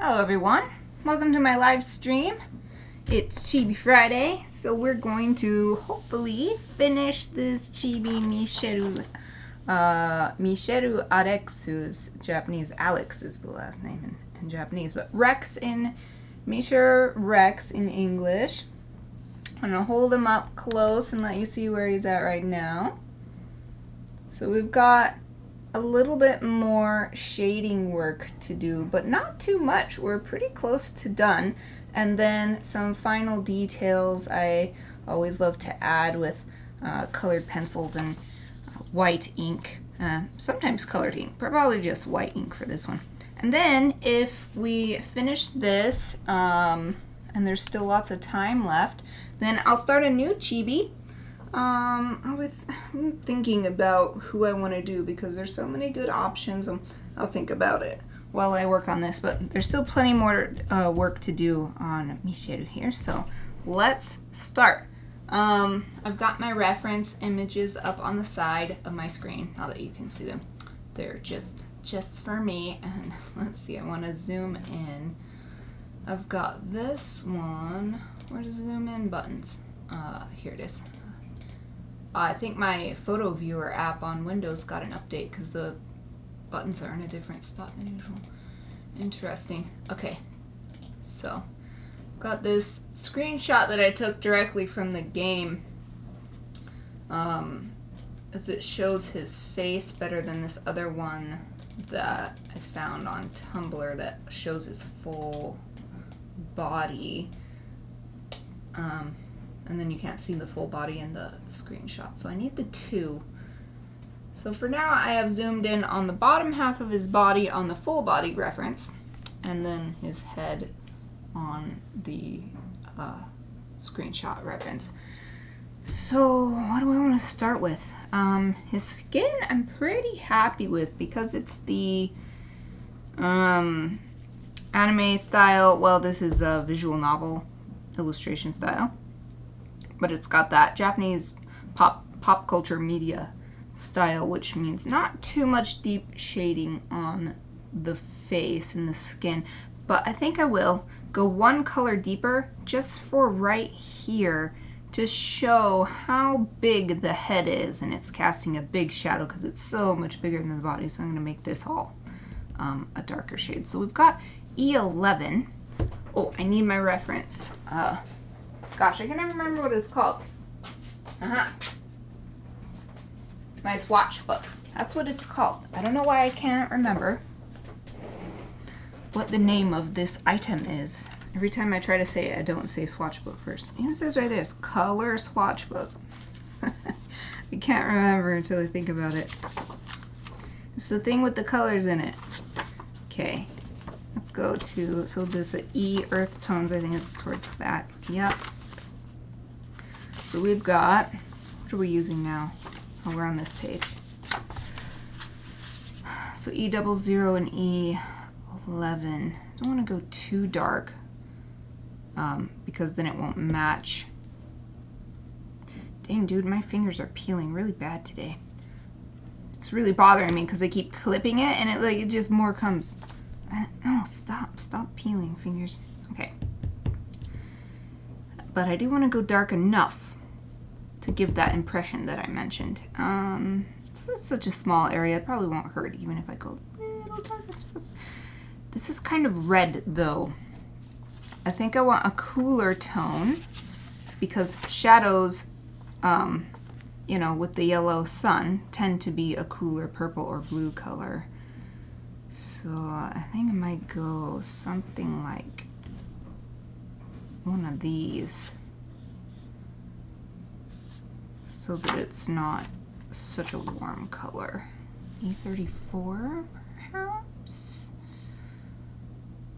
Hello everyone, welcome to my live stream. It's Chibi Friday, so we're going to hopefully finish this Chibi Misyr Rex's Japanese. Alex is the last name in Japanese, but Rex in Misyr Rex in English. I'm going to hold him up close and let you see where he's at right now. So we've got a little bit more shading work to do, but not too much. We're pretty close to done. And then some final details I always love to add with colored pencils and white ink. Sometimes colored ink, but probably just white ink for this one. And then if we finish this, and there's still lots of time left, then I'll start a new chibi. I'm thinking about who I want to do because there's so many good options. I'll think about it while I work on this, but there's still plenty more work to do on Misyr here, so let's start. I've got my reference images up on the side of my screen now that you can see them. They're just for me, and let's see, I want to zoom in. I've got this one. Where's the zoom in buttons? Here it is. I think my photo viewer app on Windows got an update because the buttons are in a different spot than usual. Interesting. Okay, so got this screenshot that I took directly from the game, as it shows his face better than this other one that I found on Tumblr that shows his full body. And then you can't see the full body in the screenshot. So I need the two. So for now, I have zoomed in on the bottom half of his body on the full body reference, and then his head on the screenshot reference. So what do I want to start with? His skin I'm pretty happy with because it's the anime style. Well, this is a visual novel illustration style. But it's got that Japanese pop culture media style, which means not too much deep shading on the face and the skin. But I think I will go one color deeper just for right here to show how big the head is. And it's casting a big shadow because it's so much bigger than the body. So I'm going to make this all a darker shade. So we've got E11. Oh, I need my reference. Gosh, I can never remember what it's called. It's my swatch book. That's what it's called. I don't know why I can't remember what the name of this item is. Every time I try to say it, I don't say swatch book first. It says right there, it's color swatch book. I can't remember until I think about it. It's the thing with the colors in it. Okay. Let's go to, so this E earth tones, I think it's towards the back. Yep. So we've got, what are we using now? Oh, we're on this page. So E00 and E11. I don't want to go too dark because then it won't match. Dang, dude, my fingers are peeling really bad today. It's really bothering me because I keep clipping it and it just more comes. No, stop peeling, fingers. Okay. But I do want to go dark enough to give that impression that I mentioned. It's such a small area, it probably won't hurt even if I go a little dark. This is kind of red though. I think I want a cooler tone because shadows, you know, with the yellow sun tend to be a cooler purple or blue color. So I think I might go something like one of these so that it's not such a warm color. E34 perhaps?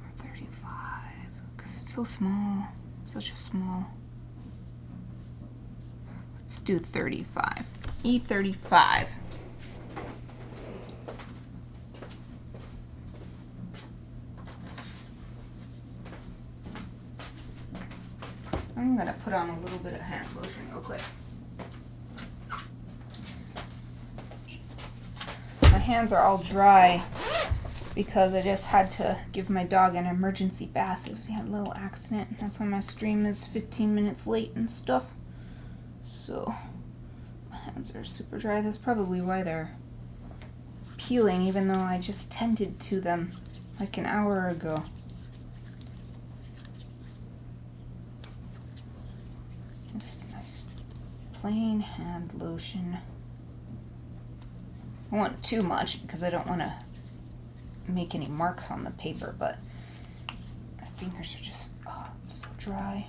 Or 35? Because it's so small. Such a small. Let's do 35. E35. I'm going to put on a little bit of hand lotion real quick. My hands are all dry because I just had to give my dog an emergency bath because he had a little accident. That's why my stream is 15 minutes late and stuff. So my hands are super dry. That's probably why they're peeling, even though I just tended to them like an hour ago. Just nice plain hand lotion. I want too much because I don't want to make any marks on the paper, but my fingers are just, oh, it's so dry.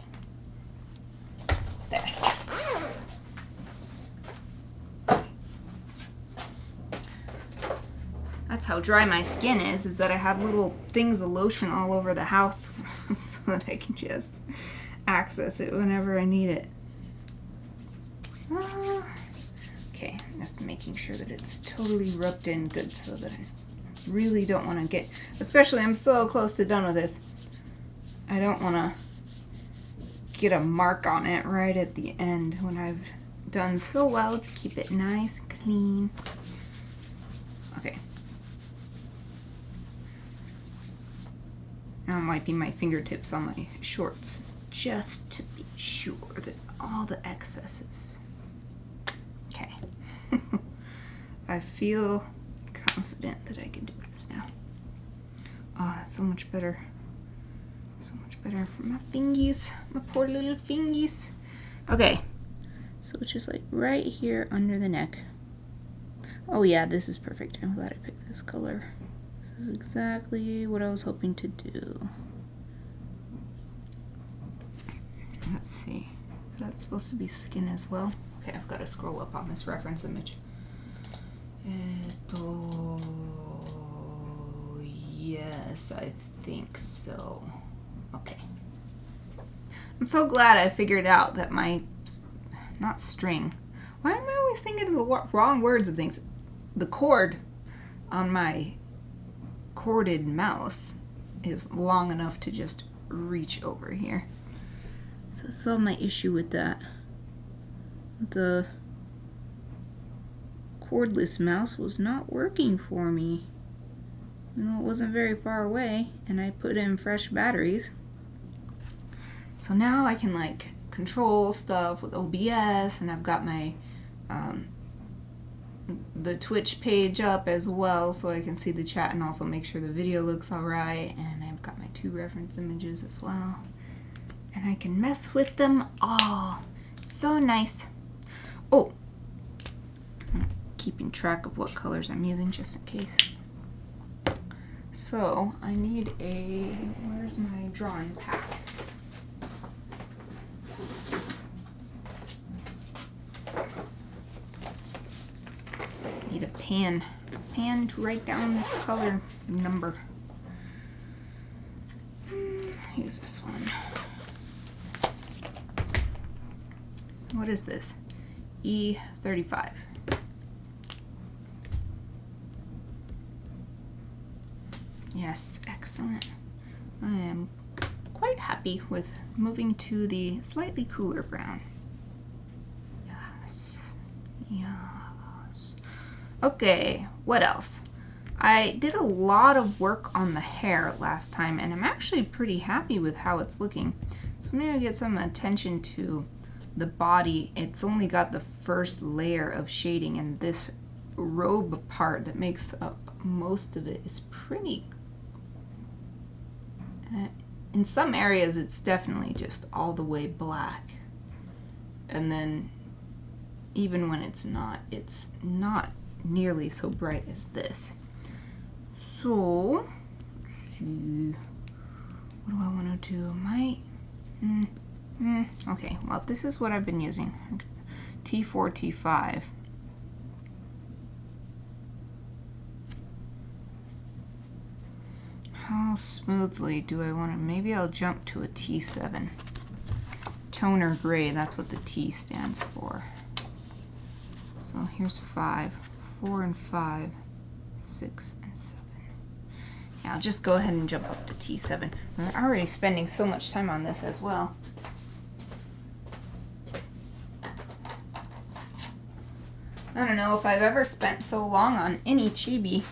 There. That's how dry my skin is that I have little things of lotion all over the house so that I can just access it whenever I need it. Okay, I'm just making sure that it's totally rubbed in good so that I really don't want to get, especially I'm so close to done with this, I don't want to get a mark on it right at the end when I've done so well to keep it nice and clean. Okay. Now I'm wiping my fingertips on my shorts just to be sure that all the excesses. Okay. I feel confident that I can do this now. Oh, that's so much better. So much better for my fingies. My poor little fingies. Okay. So it's just like right here under the neck. Oh yeah, this is perfect. I'm glad I picked this color. This is exactly what I was hoping to do. Let's see. Is that supposed to be skin as well? Okay, I've got to scroll up on this reference image. Yes, I think so. Okay. I'm so glad I figured out that my, not string. Why am I always thinking of the wrong words of things? The cord on my corded mouse is long enough to just reach over here. So I solved my issue with that. The cordless mouse was not working for me. Even though it wasn't very far away, and I put in fresh batteries. So now I can like control stuff with OBS, and I've got my the Twitch page up as well, so I can see the chat and also make sure the video looks alright. And I've got my 2 reference images as well, and I can mess with them all. So nice. Oh, I'm keeping track of what colors I'm using just in case. So I need a, where's my drawing pack? Need a pen to write down this color number. Use this one. What is this? E35. Yes, excellent. I am quite happy with moving to the slightly cooler brown. Yes. Yes. Okay, what else? I did a lot of work on the hair last time, and I'm actually pretty happy with how it's looking. So I'm gonna get some attention to the body. It's only got the first layer of shading, and this robe part that makes up most of it is pretty. In some areas, it's definitely just all the way black. And then, even when it's not nearly so bright as this. So, let's see. What do I want to do? Okay, well, this is what I've been using. T4, T5. How smoothly do I want to? Maybe I'll jump to a T7. Toner gray, that's what the T stands for. So here's 5, 4 and 5, 6 and 7. Yeah, I'll just go ahead and jump up to T7. I'm already spending so much time on this as well. I don't know if I've ever spent so long on any chibi.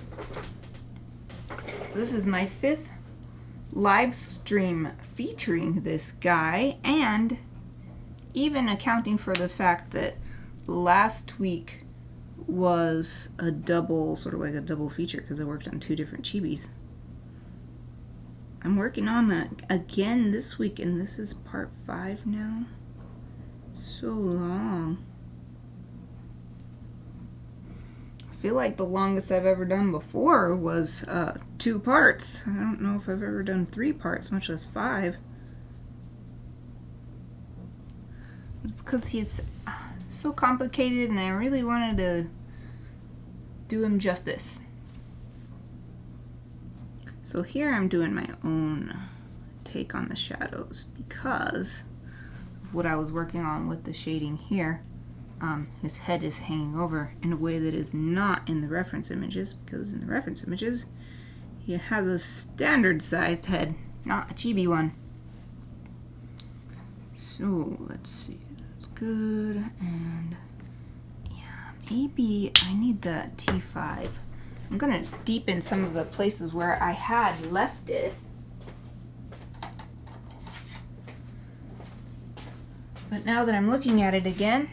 So this is my 5th live stream featuring this guy, and even accounting for the fact that last week was a double, sort of like a double feature because I worked on 2 different chibis. I'm working on that again this week, and this is part 5 now. So long. I feel like the longest I've ever done before was 2 parts. I don't know if I've ever done 3 parts, much less 5. It's because he's so complicated, and I really wanted to do him justice. So here I'm doing my own take on the shadows because of what I was working on with the shading here. His head is hanging over in a way that is not in the reference images, because in the reference images he has a standard sized head, not a chibi one. So let's see, that's good, and yeah, maybe I need the T5. I'm gonna deepen some of the places where I had left it. But now that I'm looking at it again,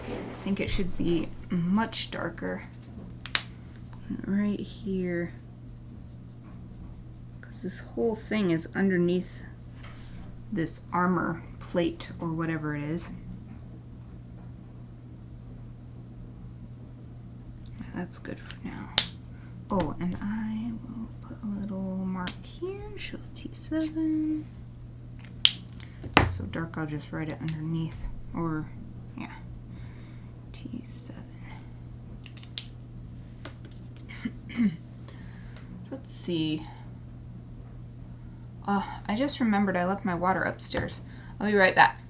I think it should be much darker right here, because this whole thing is underneath this armor plate or whatever it is. That's good for now. Oh, and I will put a little mark here, show T7. It's so dark I'll just write it underneath, or yeah, T7. Let's see. I just remembered I left my water upstairs. I'll be right back.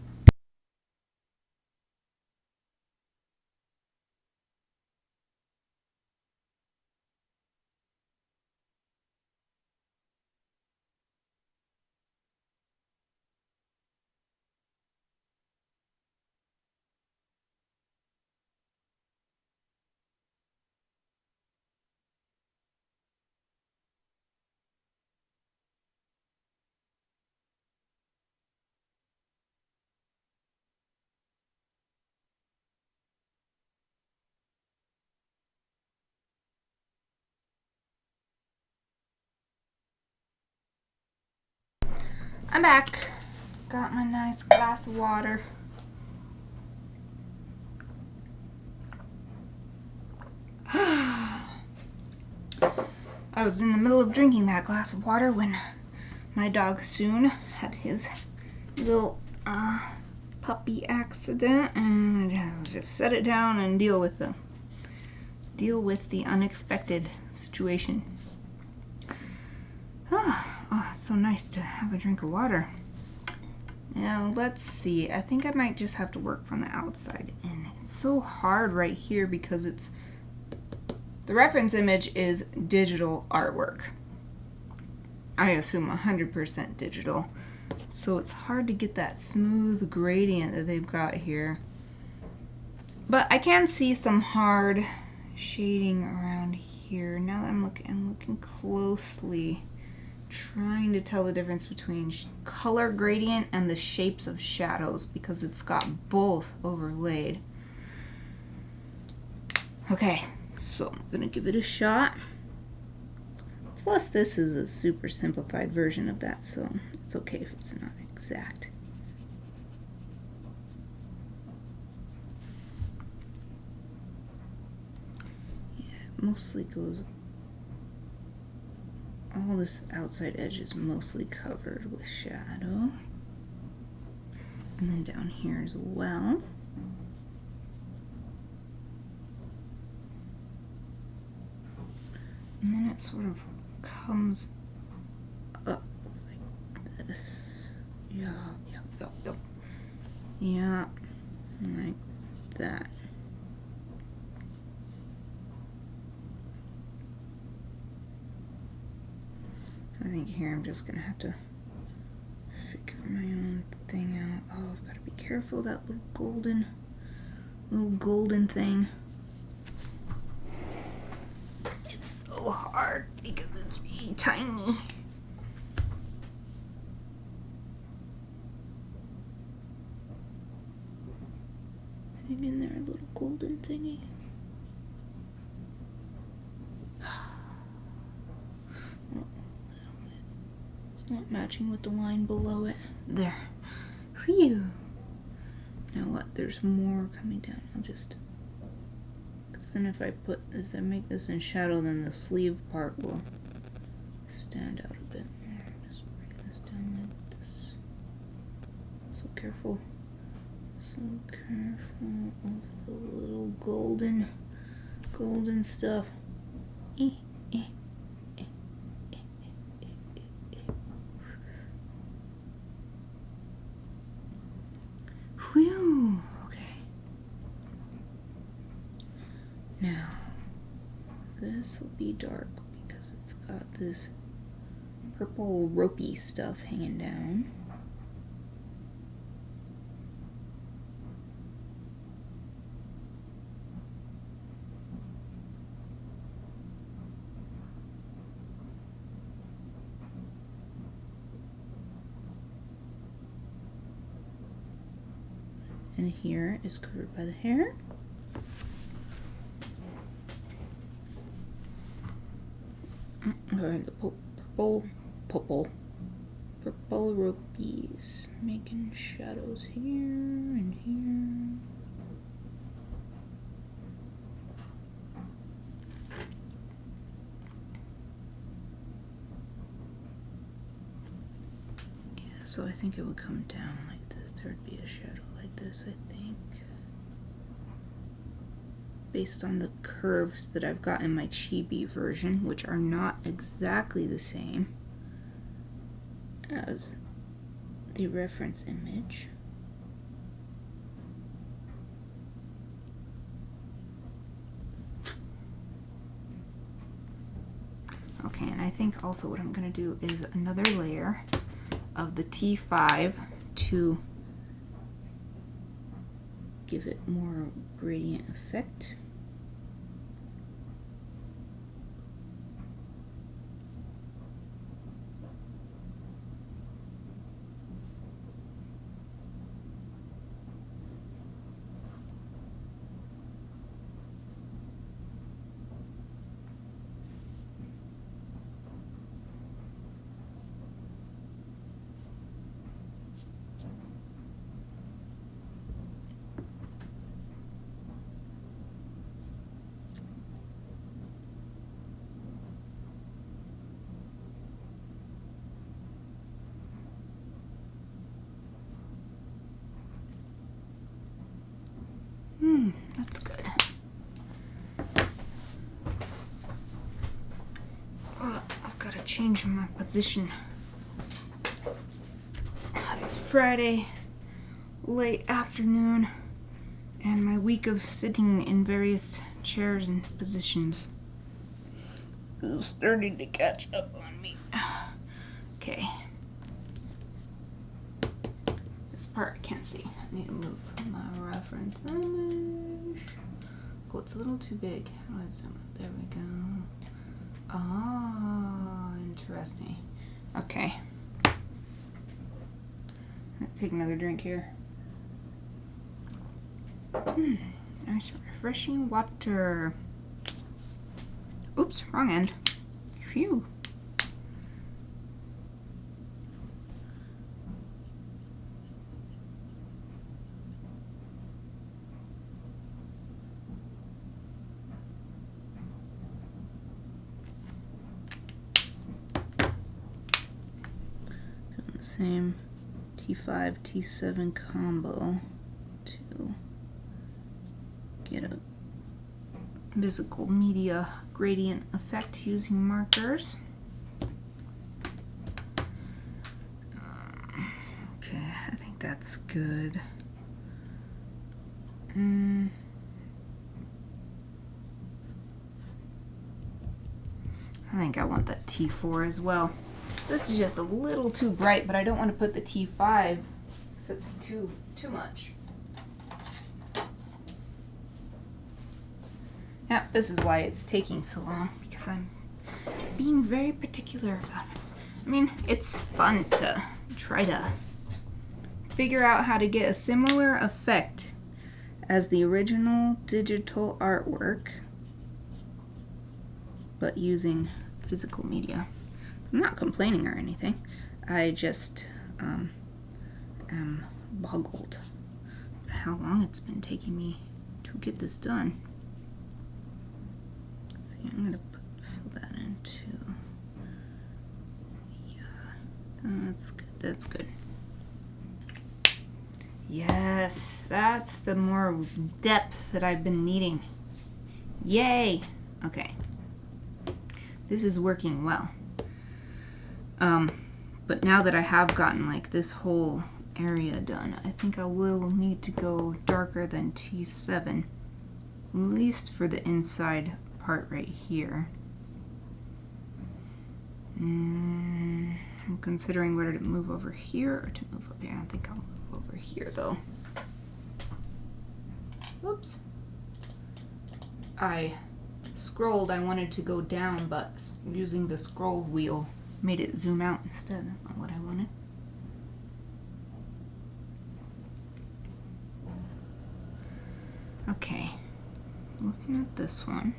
I'm back. Got my nice glass of water. I was in the middle of drinking that glass of water when my dog Soon had his little puppy accident, and I just set it down and deal with the unexpected situation. Oh, so nice to have a drink of water. Now, let's see. I think I might just have to work from the outside in. It's so hard right here because the reference image is digital artwork. I assume 100% digital. So it's hard to get that smooth gradient that they've got here. But I can see some hard shading around here. Now that I'm looking closely, trying to tell the difference between color gradient and the shapes of shadows, because it's got both overlaid. Okay, so I'm gonna give it a shot. Plus this is a super simplified version of that, so it's okay if it's not exact. Yeah, it mostly goes, all this outside edge is mostly covered with shadow. And then down here as well. And then it sort of comes up like this. Yeah, like that. I think here I'm just gonna have to figure my own thing out. Oh, I've got to be careful, that little golden thing. It's so hard. tiny. Hang in there, little golden thingy. It's not matching with the line below it. There. Phew. Now what? There's more coming down. I'll just... Because then if I put this, I make this in shadow, then the sleeve part will stand out a bit more. Just bring this down like this. So careful. So careful of the little golden stuff. Whew. Okay. Now, this will be dark because it's got this purple ropey stuff hanging down. And here is covered by the hair. Or the purple ropies, making shadows here and here. Yeah, so I think it would come down like this. There'd be a shadow like this, I think. Based on the curves that I've got in my Chibi version, which are not exactly the same as the reference image. Okay, and I think also what I'm going to do is another layer of the T5 to give it more gradient effect. That's good. Oh, I've got to change my position. It's Friday, late afternoon, and my week of sitting in various chairs and positions is starting to catch up on me. Okay. This part I can't see. I need to move my reference image. Oh, it's a little too big. How do I zoom out? There we go. Ah, interesting. Okay. Let's take another drink here. Nice refreshing water. Oops, wrong end. Phew. Same T5, T7 combo to get a visible media gradient effect using markers. Okay, I think that's good. I think I want that T4 as well. This is just a little too bright, but I don't want to put the T5 because it's too much. Yeah, this is why it's taking so long, because I'm being very particular about it. I mean, it's fun to try to figure out how to get a similar effect as the original digital artwork, but using physical media. I'm not complaining or anything. I just am boggled at how long it's been taking me to get this done. Let's see, I'm gonna fill that in too. Yeah, that's good. That's good. Yes, that's the more depth that I've been needing. Yay! Okay. This is working well. But now that I have gotten like this whole area done, I think I will need to go darker than T7, at least for the inside part right here. I'm considering whether to move over here or to move up here. I think I'll move over here though. Whoops. I scrolled. I wanted to go down, but using the scroll wheel made it zoom out instead. That's not what I wanted. Okay, looking at this one,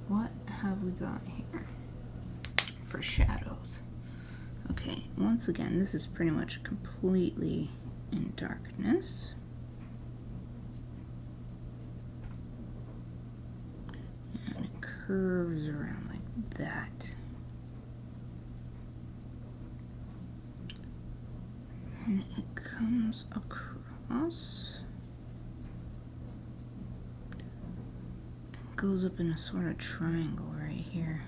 what have we got here for shadows? Okay, once again, this is pretty much completely in darkness. And it curves around like that. And it comes across, goes up in a sort of triangle right here.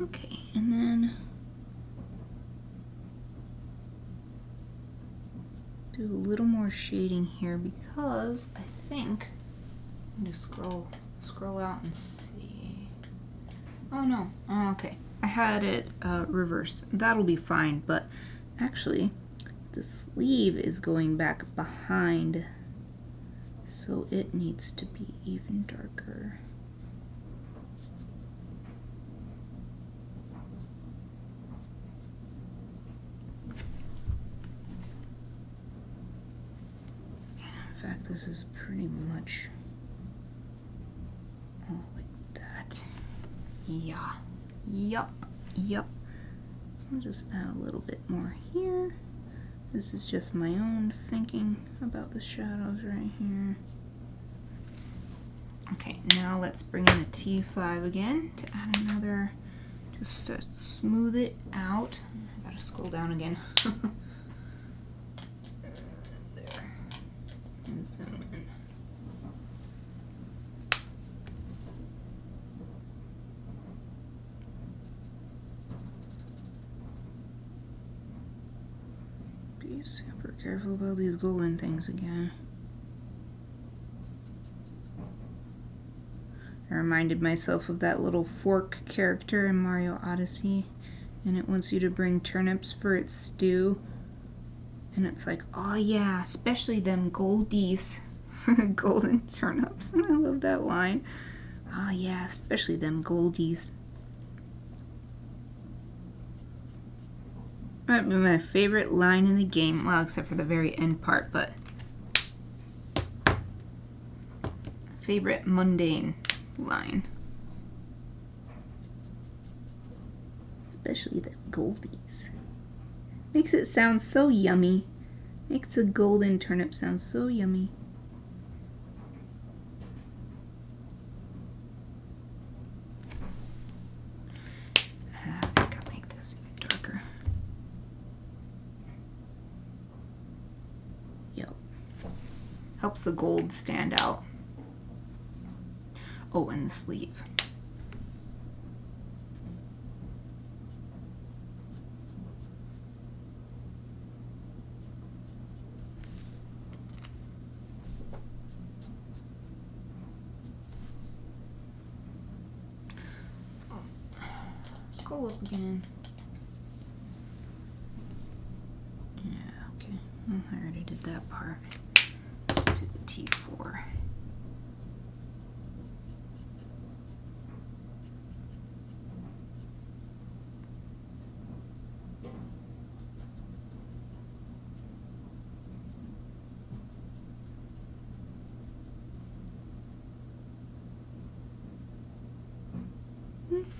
Okay, and then do a little more shading here because I think I'm gonna scroll out and see. Oh no, okay. I had it reversed. That'll be fine, but actually the sleeve is going back behind, so it needs to be even darker. In fact, this is pretty much all like that. Yeah. Yup. I'll just add a little bit more here. This is just my own thinking about the shadows right here. Okay, now let's bring in the T5 again to add another, just to smooth it out. I gotta scroll down again. There. And zoom in. Be super careful about these golden things again. I reminded myself of that little fork character in Mario Odyssey, and it wants you to bring turnips for its stew. And it's like, oh yeah, especially them goldies for the golden turnips. And I love that line. Oh yeah, especially them goldies. Might be my favorite line in the game, well, except for the very end part, but favorite mundane line. Especially the goldies. Makes it sound so yummy. Makes a golden turnip sound so yummy. I think I'll make this even darker. Yep. Helps the gold stand out. Oh, and the sleeve. Scroll up again. Yeah, okay. Well, I already did that part. Let's to the T4.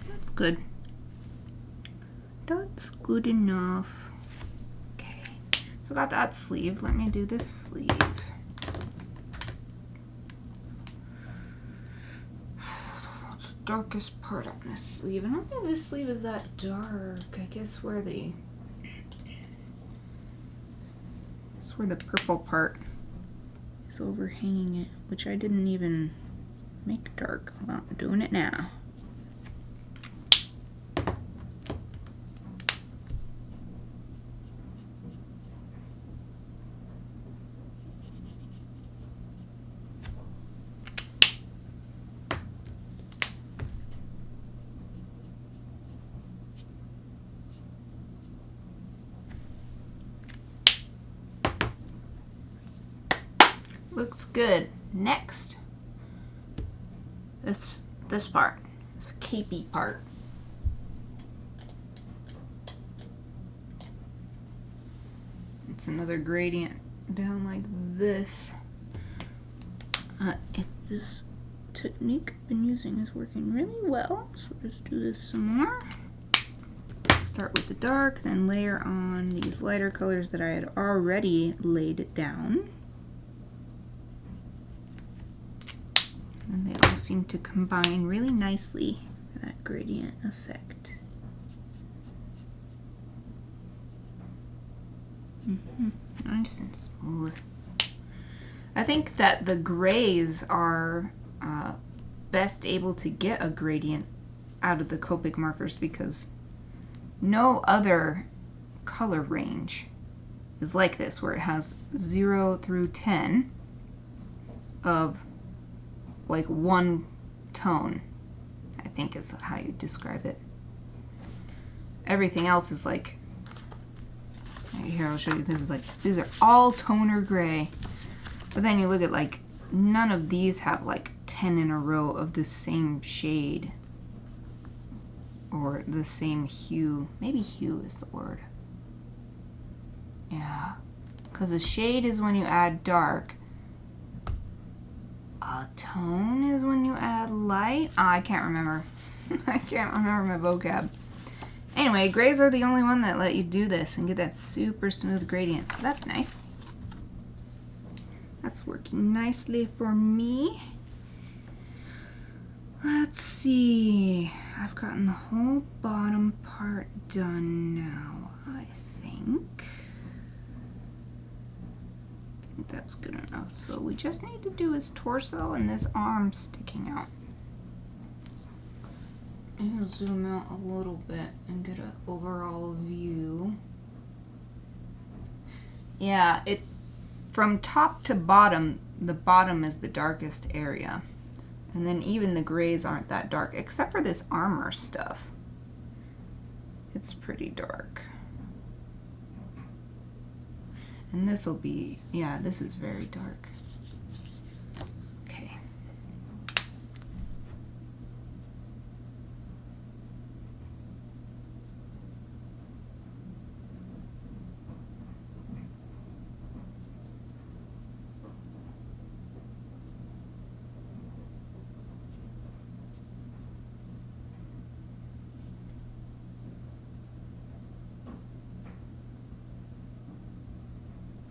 That's good. That's good enough. Okay, so I got that sleeve. Let me do this sleeve. What's the darkest part on this sleeve? I don't think this sleeve is that dark. I guess where the purple part is overhanging it, which I didn't even make dark. Well, I'm doing it now. Looks good. Next, this part, this capey part. It's another gradient down like this. If this technique I've been using is working really well, so just do this some more. Start with the dark, then layer on these lighter colors that I had already laid down. And they all seem to combine really nicely for that gradient effect. Nice and smooth. I think that the grays are best able to get a gradient out of the Copic markers because no other color range is like this, where it has 0 through 10 of like one tone, I think is how you describe it. Everything else is like, here I'll show you, this is like, these are all toner gray. But then you look at like, none of these have like 10 in a row of the same shade or the same hue. Maybe hue is the word. Yeah, because a shade is when you add dark. A tone is when you add light. Oh, I can't remember. I can't remember my vocab. Anyway, grays are the only one that let you do this and get that super smooth gradient. So that's nice. That's working nicely for me. Let's see. I've gotten the whole bottom part done now, I think. That's good enough. So we just need to do his torso and this arm sticking out. I'll zoom out a little bit and get an overall view. Yeah, from top to bottom, the bottom is the darkest area. And then even the grays aren't that dark, except for this armor stuff. It's pretty dark. And this will be, yeah, this is very dark. Okay.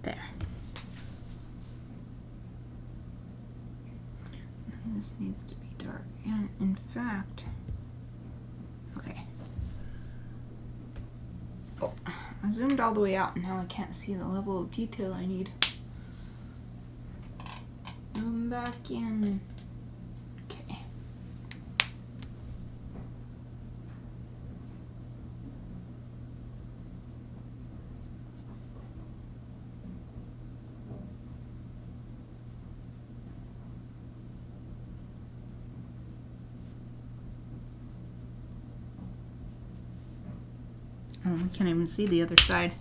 There. And this needs to be dark. And in fact, okay. Oh, I zoomed all the way out and now I can't see the level of detail I need. Zoom back in. Okay. Oh, we can't even see the other side.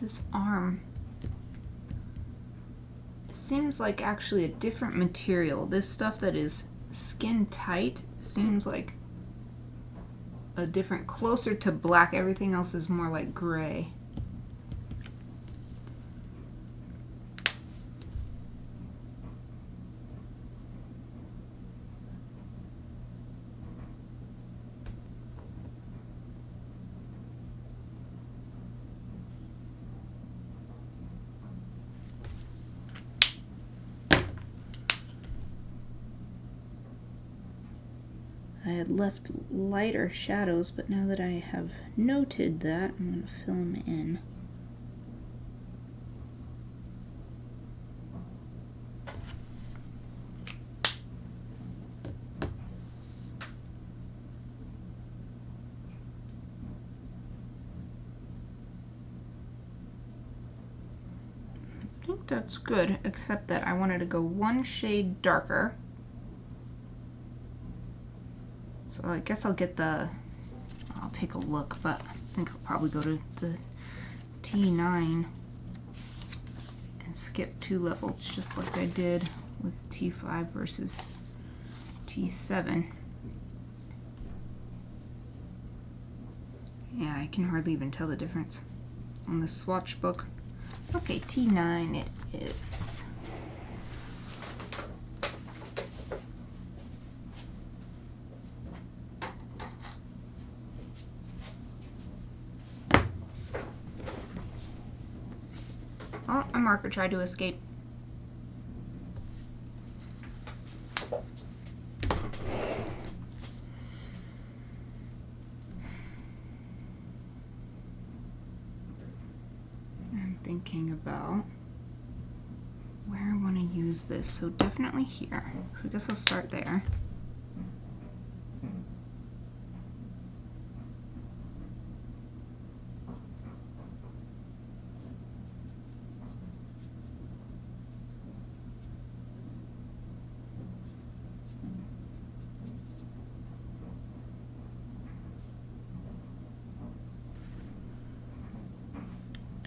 this arm seems like actually a different material. This stuff that is skin tight seems like a different, closer to black. Everything else is more like gray. I had left lighter shadows, but now that I have noted that, I'm going to fill them in. I think that's good, except that I wanted to go one shade darker. So I guess I'll get I'll take a look, but I think I'll probably go to the T9 and skip 2 levels, just like I did with T5 versus T7. Yeah, I can hardly even tell the difference on the swatch book. Okay, T9 it is. Oh, a marker tried to escape. I'm thinking about where I want to use this. So definitely here. So I guess I'll start there.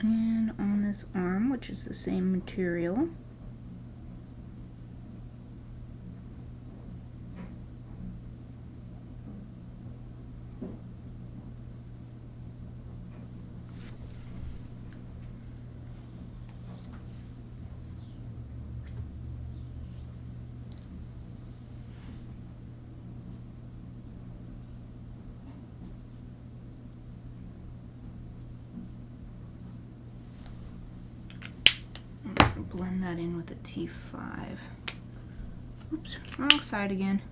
And on this arm, which is the same material, blend that in with a T5. Oops, wrong side again.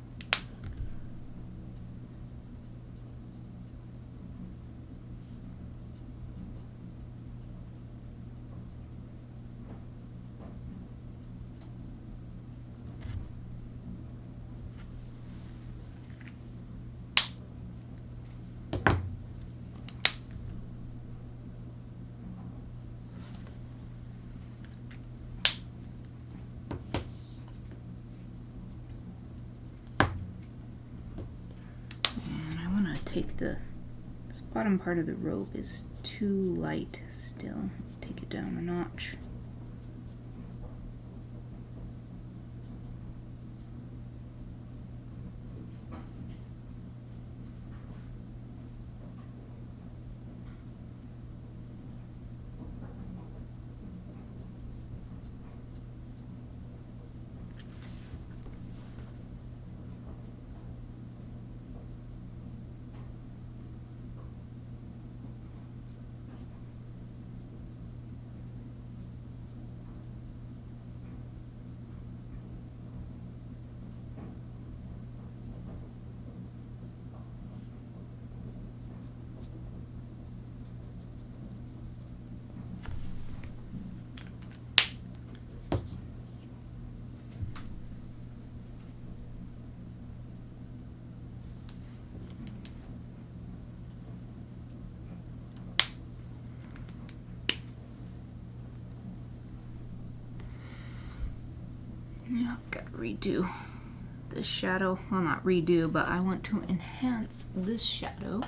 Take this bottom part of the robe is too light still. Take it down a notch. Yeah, I've got to redo this shadow. Well, not redo, but I want to enhance this shadow.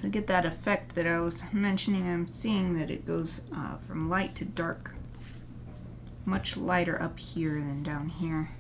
to get that effect that I was mentioning. I'm seeing that it goes from light to dark. Much lighter up here than down here.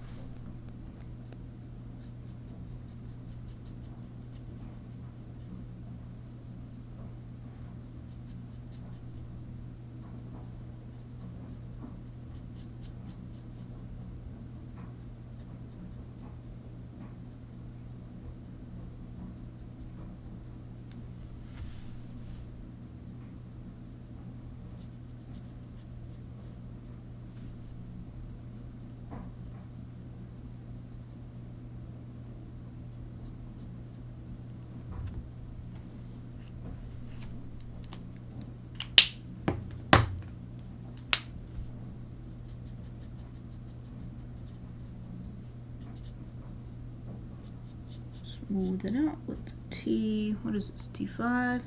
Smooth it out with the T. What is this? T5.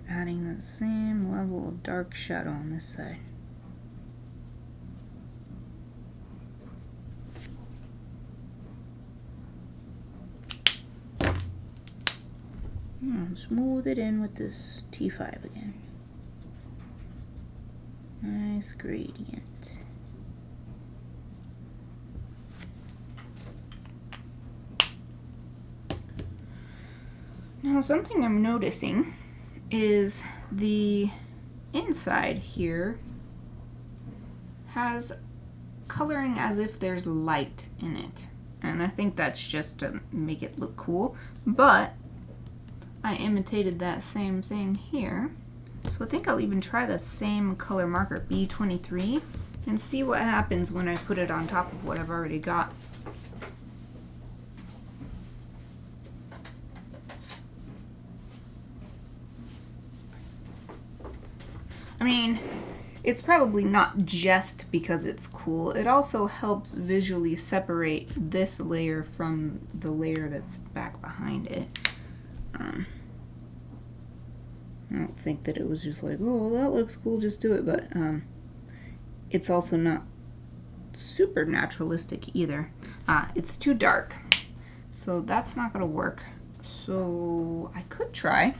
Adding that same level of dark shadow on this side. Smooth it in with this T5 again. Nice gradient. Now something I'm noticing is the inside here has coloring as if there's light in it. And I think that's just to make it look cool. But I imitated that same thing here. So I think I'll even try the same color marker, B23, and see what happens when I put it on top of what I've already got. I mean, it's probably not just because it's cool. It also helps visually separate this layer from the layer that's back behind it. I don't think that it was just like, oh, well, that looks cool, just do it. But it's also not super naturalistic either. It's too dark, so that's not going to work. So I could try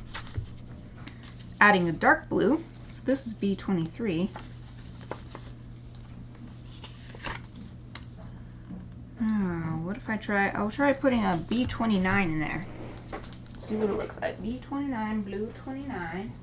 adding a dark blue. So this is B23. What if I try, I'll try putting a B29 in there. See what it looks like. B29, blue 29.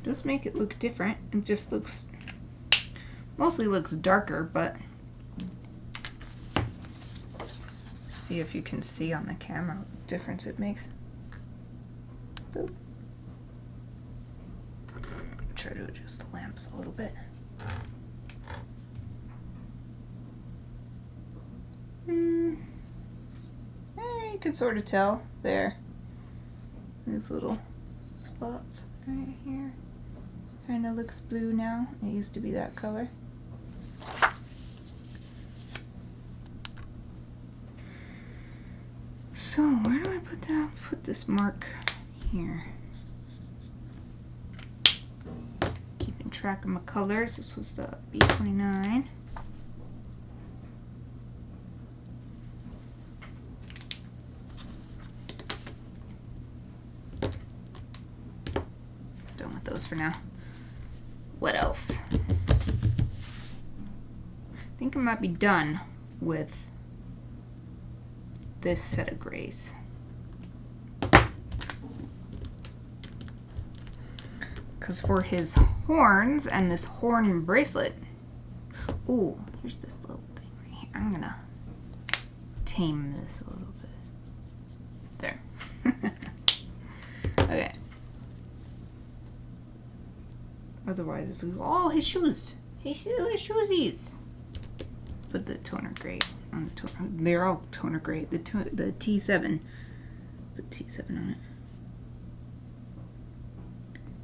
Does make it look different. It just looks, mostly looks darker, but see if you can see on the camera what difference it makes. Boop. Try to adjust the lamps a little bit. You can sort of tell there. These little spots right here. Kind of looks blue now. It used to be that color. So where do I put that? Put this mark here. Keeping track of my colors. This was the B29. Done with those for now. What else? I think I might be done with this set of grays. Because for his horns and this horn bracelet, ooh, here's this little thing right here. I'm gonna tame this a little bit. There. Okay. Otherwise, it's like, oh, his shoes. His shoesies. Put the toner gray on the toner. They're all toner gray. The T7. Put T7 on it.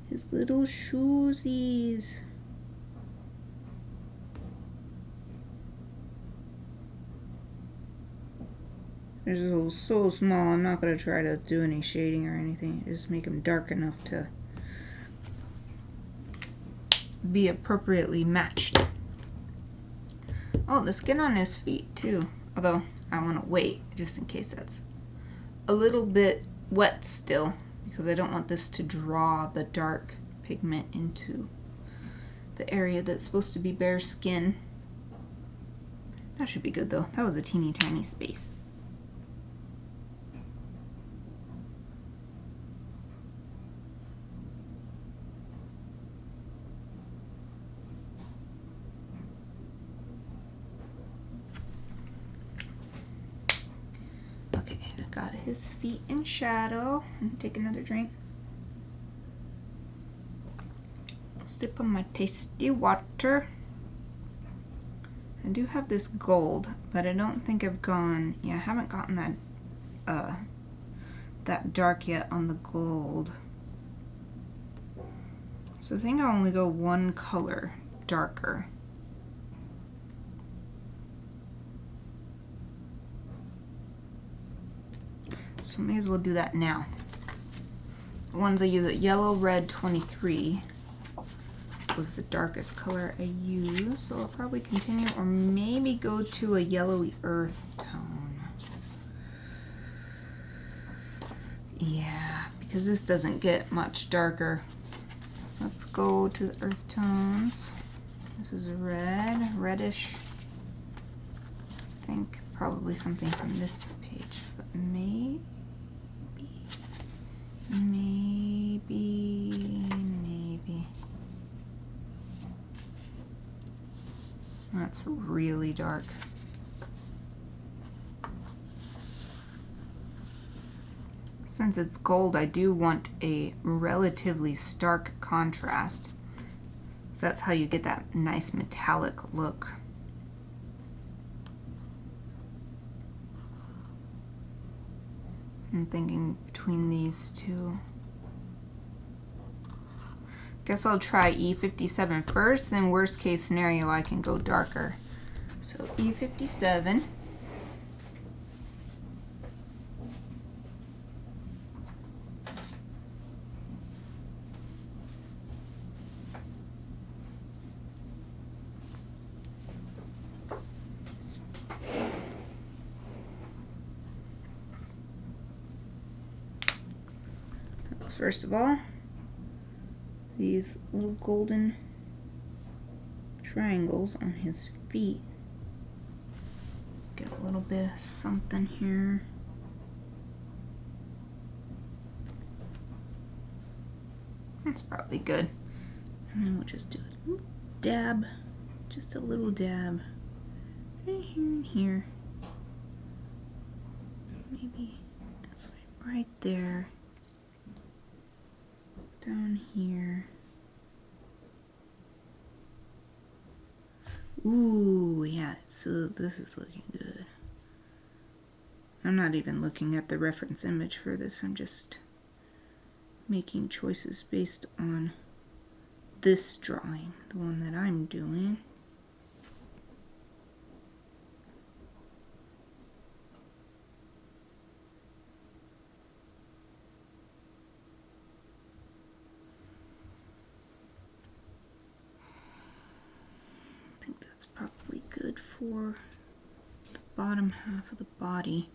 His little shoesies. They're so small. I'm not going to try to do any shading or anything. Just make them dark enough to be appropriately matched. Oh, the skin on his feet too. Although I want to wait just in case that's a little bit wet still, because I don't want this to draw the dark pigment into the area that's supposed to be bare skin. That should be good though. That was a teeny tiny space. Okay, I got his feet in shadow. Take another drink. Sip on my tasty water. I do have this gold, but I don't think I've gone. Yeah, I haven't gotten that dark yet on the gold. So I think I'll only go one color darker. So may as well do that now. The ones I use at yellow, red 23 was the darkest color I used, so I'll probably continue or maybe go to a yellowy earth tone. Yeah, because this doesn't get much darker. So let's go to the earth tones. This is a red, reddish. I think probably something from this page, but maybe. That's really dark. Since it's gold, I do want a relatively stark contrast. So that's how you get that nice metallic look. I'm thinking between these two. Guess I'll try E57 first, then worst case scenario I can go darker. So E57. First of all, these little golden triangles on his feet. Get a little bit of something here. That's probably good. And then we'll just do a little dab, just a little dab right here and here. Maybe that's like right there. Down here. Ooh, yeah, so this is looking good. I'm not even looking at the reference image for this, I'm just making choices based on this drawing, the one that I'm doing. I think that's probably good for the bottom half of the body.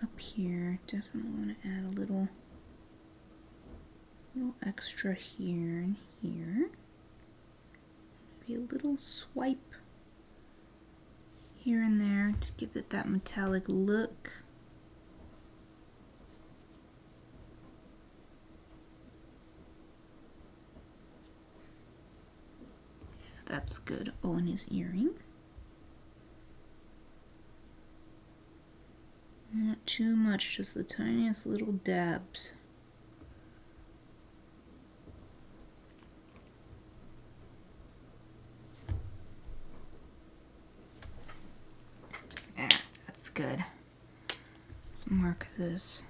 Up here, definitely want to add a little extra here and here. Maybe a little swipe here and there to give it that metallic look. That's good. Oh, and his earring. Not too much, just the tiniest little dabs. Yeah, that's good. Let's mark this.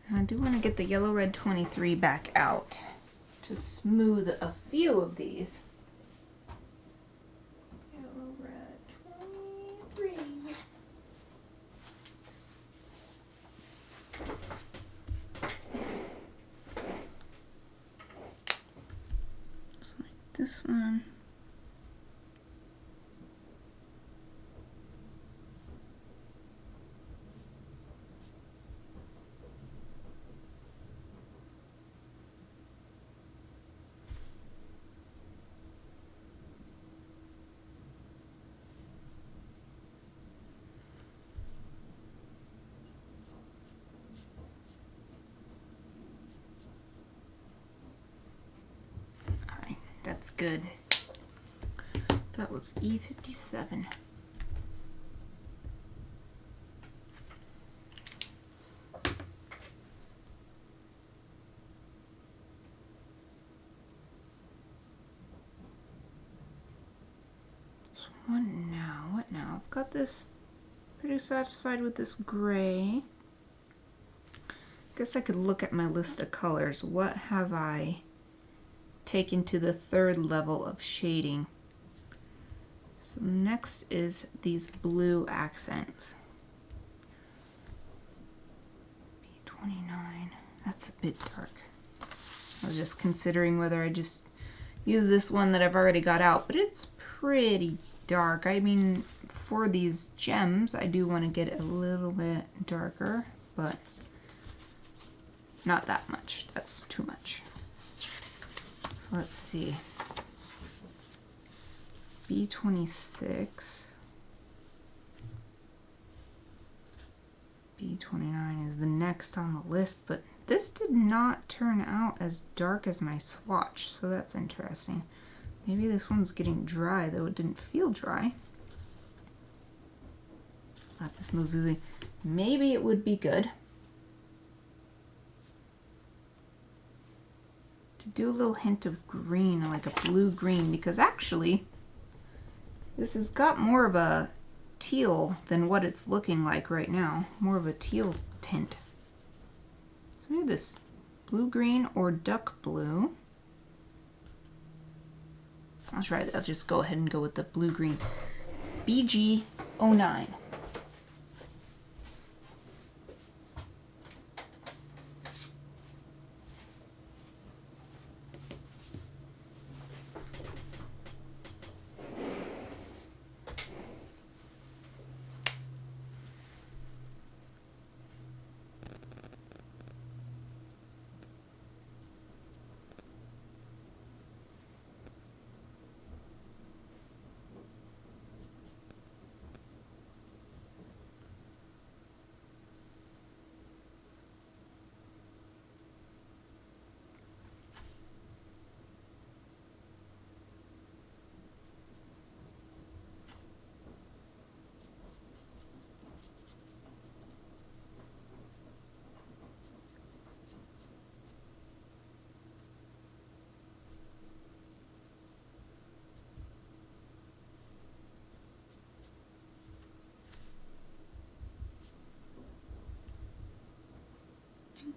I do want to get the yellow red 23 back out to smooth a few of these. Yellow red 23. Just like this one. That's good. That was E57. So what now? What now? I've got this pretty satisfied with this gray. Guess I could look at my list of colors. What have I taken to the third level of shading? So next is these blue accents. B29. That's a bit dark. I was just considering whether I just use this one that I've already got out, but it's pretty dark. I mean, for these gems, I do want to get it a little bit darker, but not that much. That's too much. So let's see. B26. B29 is the next on the list, but this did not turn out as dark as my swatch, so that's interesting. Maybe this one's getting dry, though it didn't feel dry. Lapis lazuli. Maybe it would be good to do a little hint of green, like a blue-green, because actually this has got more of a teal than what it's looking like right now. More of a teal tint. So maybe this blue-green or duck blue. I'll try that. I'll just go ahead and go with the blue-green. BG09.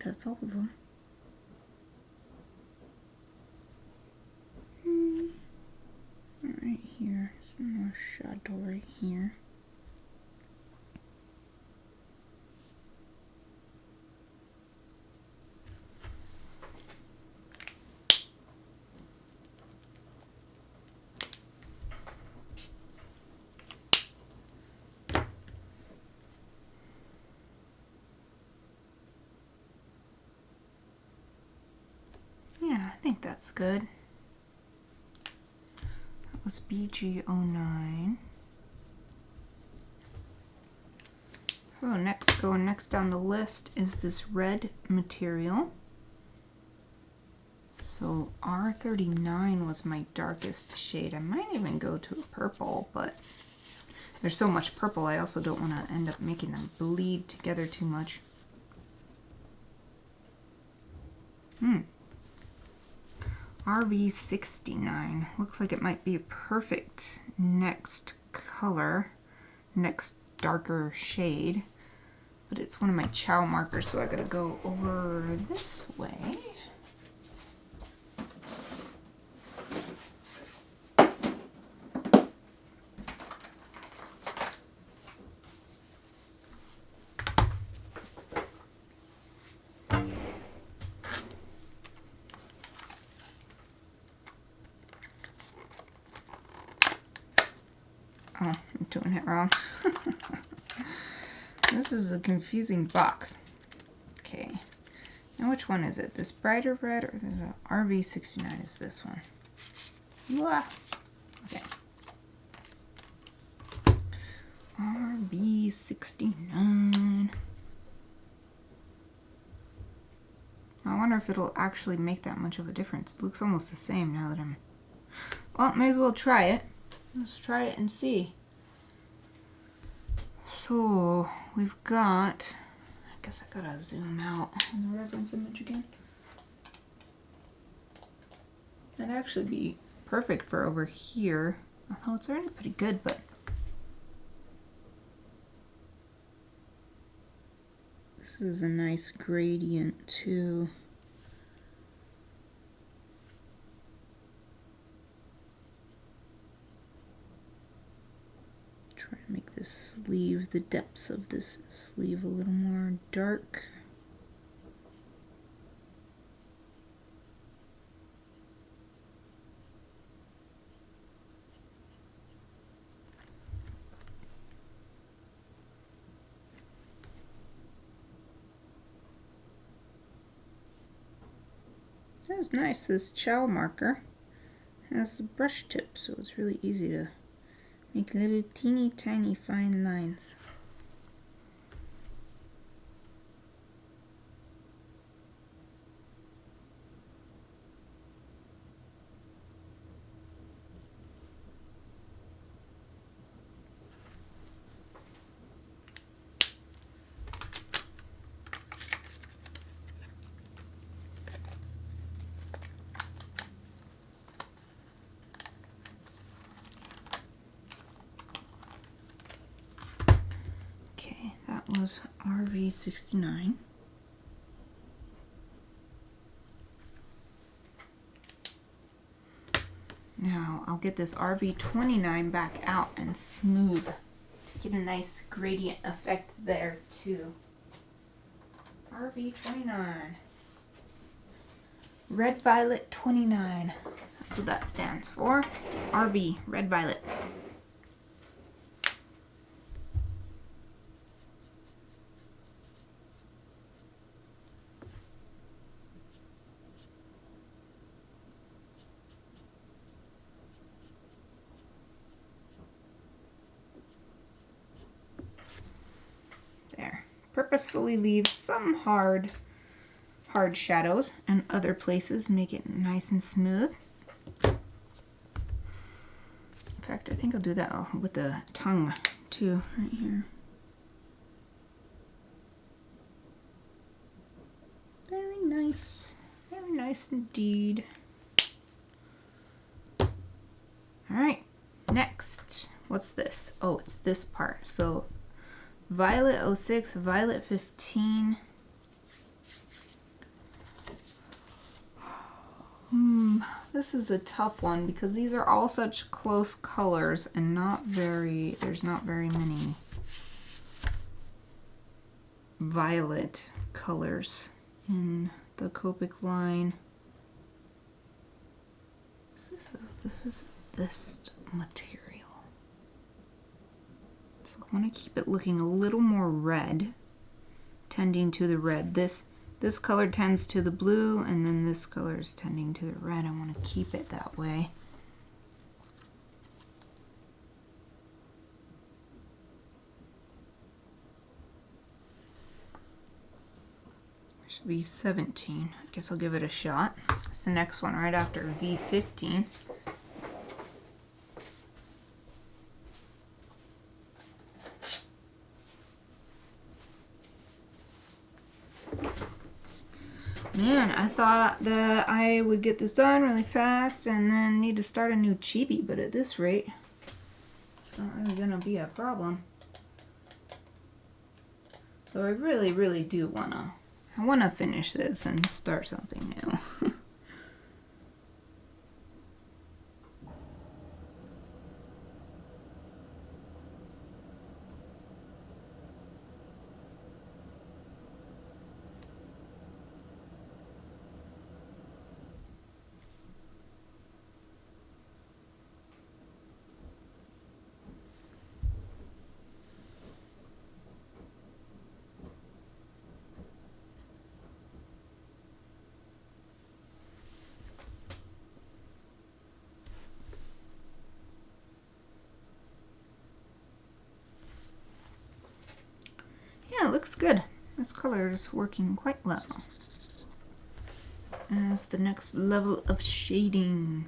That's all of them. Right here, some more shadow right here. Yeah, I think that's good. That was BG09. So going next on the list is this red material. So R39 was my darkest shade. I might even go to a purple, but there's so much purple I also don't want to end up making them bleed together too much. RV69 looks like it might be a perfect next color, next darker shade, but it's one of my chow markers, so I gotta go over this way. Oh, I'm doing it wrong. This is a confusing box. Okay. Now which one is it? This brighter red or the RV69 is this one? Blah. Okay. RV69. I wonder if it'll actually make that much of a difference. It looks almost the same now that I'm... Well, may as well try it. Let's try it and see. So, we've got... I guess I gotta zoom out on the reference image again. That'd actually be perfect for over here. Although it's already pretty good, but... This is a nice gradient too. Try to make this sleeve, the depths of this sleeve a little more dark. That's nice. This chow marker has a brush tip, so it's really easy to make little teeny tiny fine lines. Was RV69. Now I'll get this RV29 back out and smooth to get a nice gradient effect there too. RV29. Red Violet 29. That's what that stands for. RV, Red Violet. Purposefully leave some hard shadows, and other places make it nice and smooth. In fact, I think I'll do that with the tongue too, right here. Very nice indeed. All right, next, what's this? Oh, it's this part. So Violet 06, Violet 15. This is a tough one because these are all such close colors and there's not very many violet colors in the Copic line. This is this material. So I want to keep it looking a little more red, tending to the red. This color tends to the blue, and then this color is tending to the red. I want to keep it that way. There should be 17. I guess I'll give it a shot. It's the next one right after V15. Man, I thought that I would get this done really fast and then need to start a new chibi, but at this rate, it's not really gonna be a problem. Though I really, really do wanna finish this and start something new. Yeah, it looks good. This color is working quite well. As the next level of shading.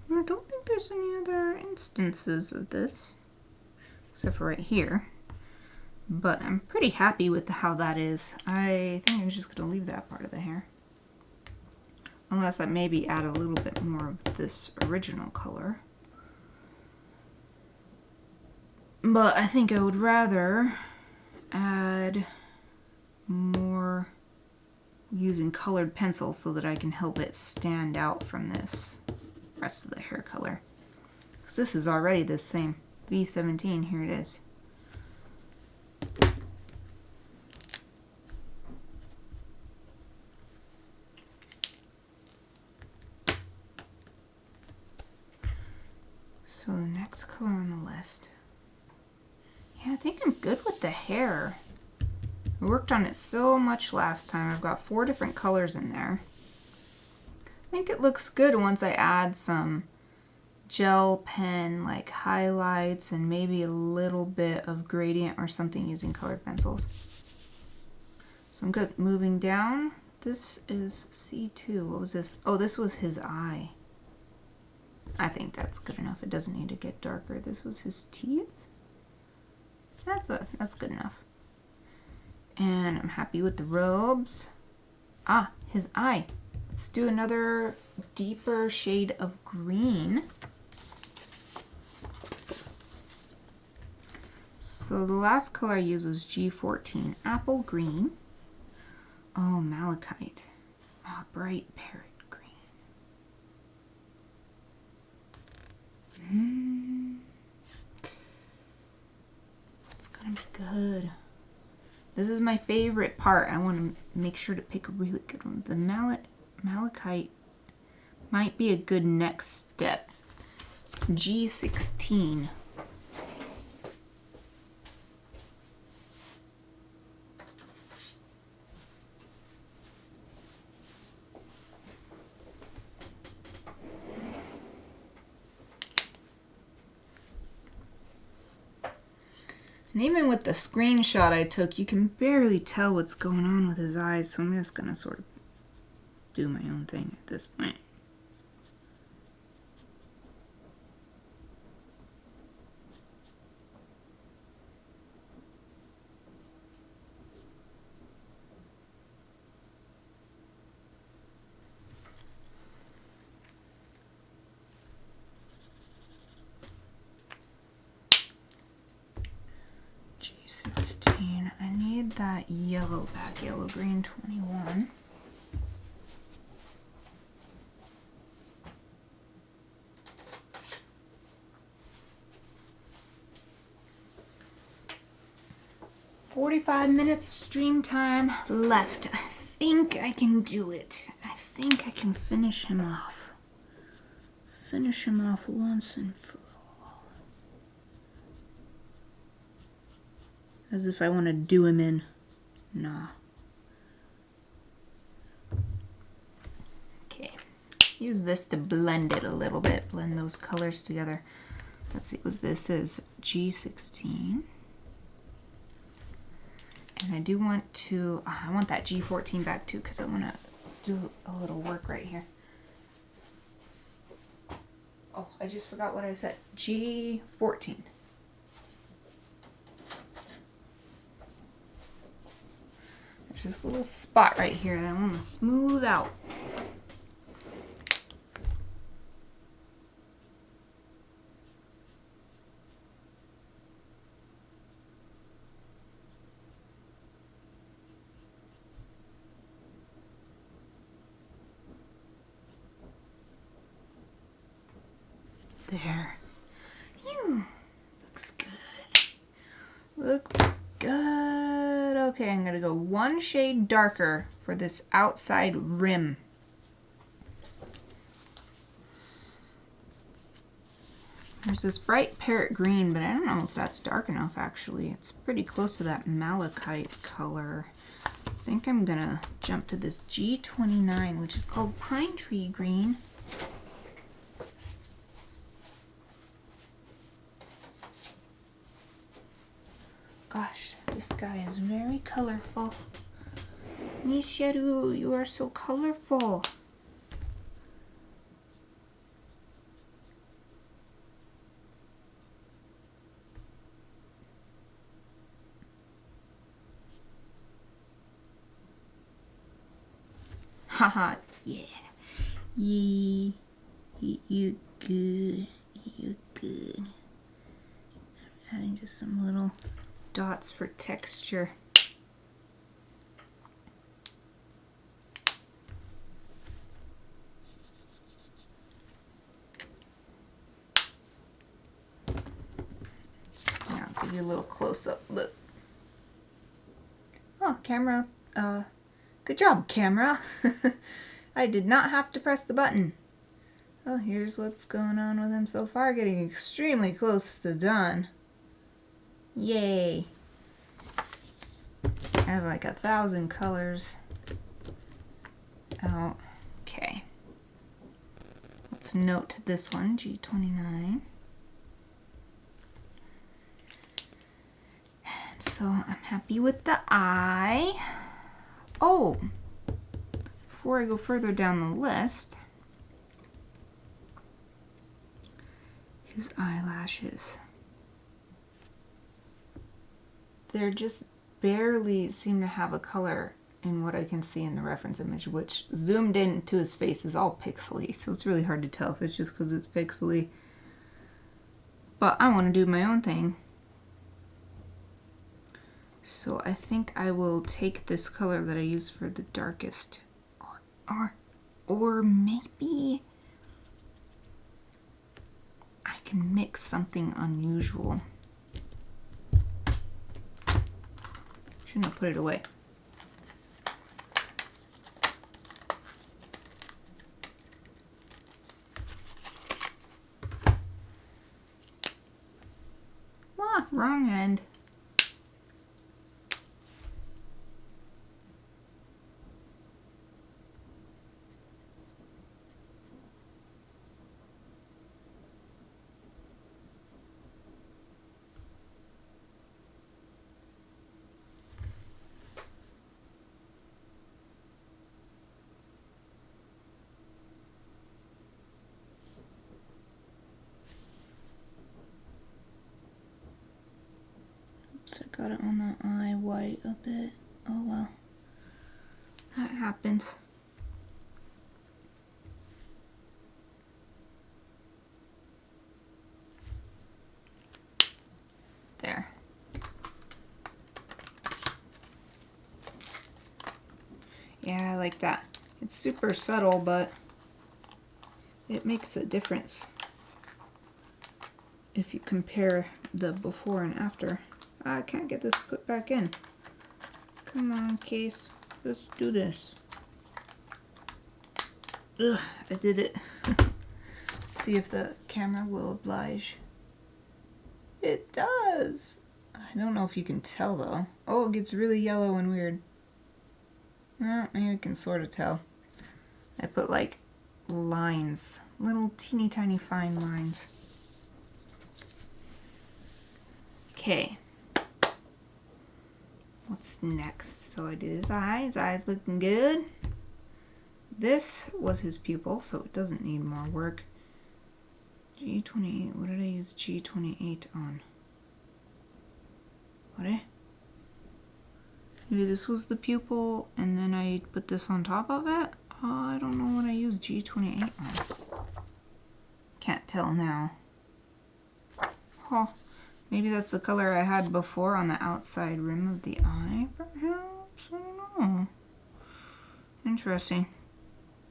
I don't think there's any other instances of this, except for right here. But I'm pretty happy with how that is. I think I'm just going to leave that part of the hair. Unless I maybe add a little bit more of this original color. But I think I would rather add more using colored pencils so that I can help it stand out from this rest of the hair color. Because this is already the same. V17, here it is. So the next color on the list. Yeah, I think I'm good with the hair. I worked on it so much last time. I've got 4 different colors in there. I think it looks good once I add some gel pen like highlights and maybe a little bit of gradient or something using colored pencils. So I'm good. Moving down. This is C2. What was this? Oh, this was his eye. I think that's good enough. It doesn't need to get darker. This was his teeth. That's good enough. And I'm happy with the robes. Ah, his eye. Let's do another deeper shade of green. So the last color I used was G14, apple green. Oh, malachite. Ah, bright parrot green. It's gonna be good. This is my favorite part. I want to make sure to pick a really good one. The malachite might be a good next step. G16. And even with the screenshot I took, you can barely tell what's going on with his eyes, so I'm just going to sort of do my own thing at this point. G16. I need that yellow back, yellow green 21. 45 minutes of stream time left. I think I can do it. I think I can finish him off. Finish him off once and for all. As if I want to do him in. Nah. Okay. Use this to blend it a little bit. Blend those colors together. Let's see, this is G16. And I do want to, I want that G14 back too because I want to do a little work right here. Oh, I just forgot what I said. G14. There's this little spot right here that I want to smooth out. There. Phew. Looks good. Looks good. Okay, I'm going to go one shade darker for this outside rim. There's this bright parrot green, but I don't know if that's dark enough actually. It's pretty close to that malachite color. I think I'm going to jump to this G29, which is called Pine Tree Green. Gosh, this guy is very colorful. Misyr, you are so colorful. Haha, yeah. You good. You good. Adding just some little dots for texture. Now I'll give you a little close-up look. Oh, camera. Good job, camera. I did not have to press the button. Well, here's what's going on with him so far. Getting extremely close to done. Yay. I have like 1,000 colors out. Okay. Let's note this one, G29. And so I'm happy with the eye. Oh, before I go further down the list, his eyelashes. They're just barely seem to have a color in what I can see in the reference image, which zoomed in to his face is all pixely, so it's really hard to tell if it's just because it's pixely. But I want to do my own thing. So I think I will take this color that I used for the darkest, or maybe I can mix something unusual. Shouldn't have put it away. Ah, wrong end. Oops, I got it on the eye white a bit. Oh well. That happens. There. Yeah, I like that. It's super subtle, but it makes a difference if you compare the before and after. I can't get this put back in. Come on, case. Let's do this. Ugh, I did it. See if the camera will oblige. It does. I don't know if you can tell though. Oh, it gets really yellow and weird. Well, maybe you can sort of tell. I put like lines, little teeny tiny fine lines. Okay. What's next? So I did his eyes. His eyes looking good. This was his pupil, so it doesn't need more work. G28. What did I use G28 on? What? Maybe this was the pupil, and then I put this on top of it? I don't know what I used G28 on. Can't tell now. Huh. Maybe that's the color I had before on the outside rim of the eye, perhaps? I don't know. Interesting.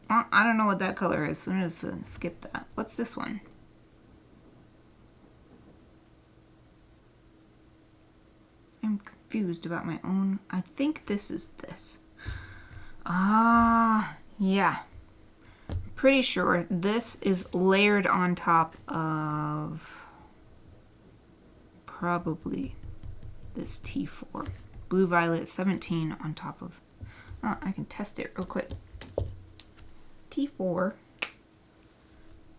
Well, I don't know what that color is, so I'm just gonna skip that. What's this one? I'm confused about my own. I think this is this. Ah, yeah. Pretty sure this is layered on top of probably this T4. Blue Violet 17 on top of. Oh, I can test it real quick. T4.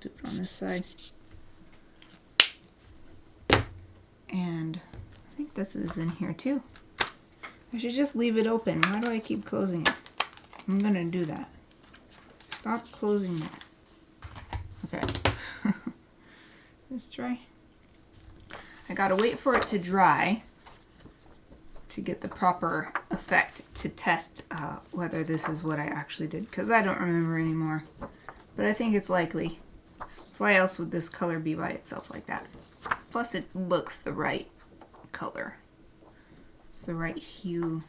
Do it on this side. And I think this is in here too. I should just leave it open. Why do I keep closing it? I'm gonna do that. Stop closing it. Okay. This dry. I gotta wait for it to dry to get the proper effect to test whether this is what I actually did, because I don't remember anymore. But I think it's likely. Why else would this color be by itself like that? Plus it looks the right color. It's the right hue.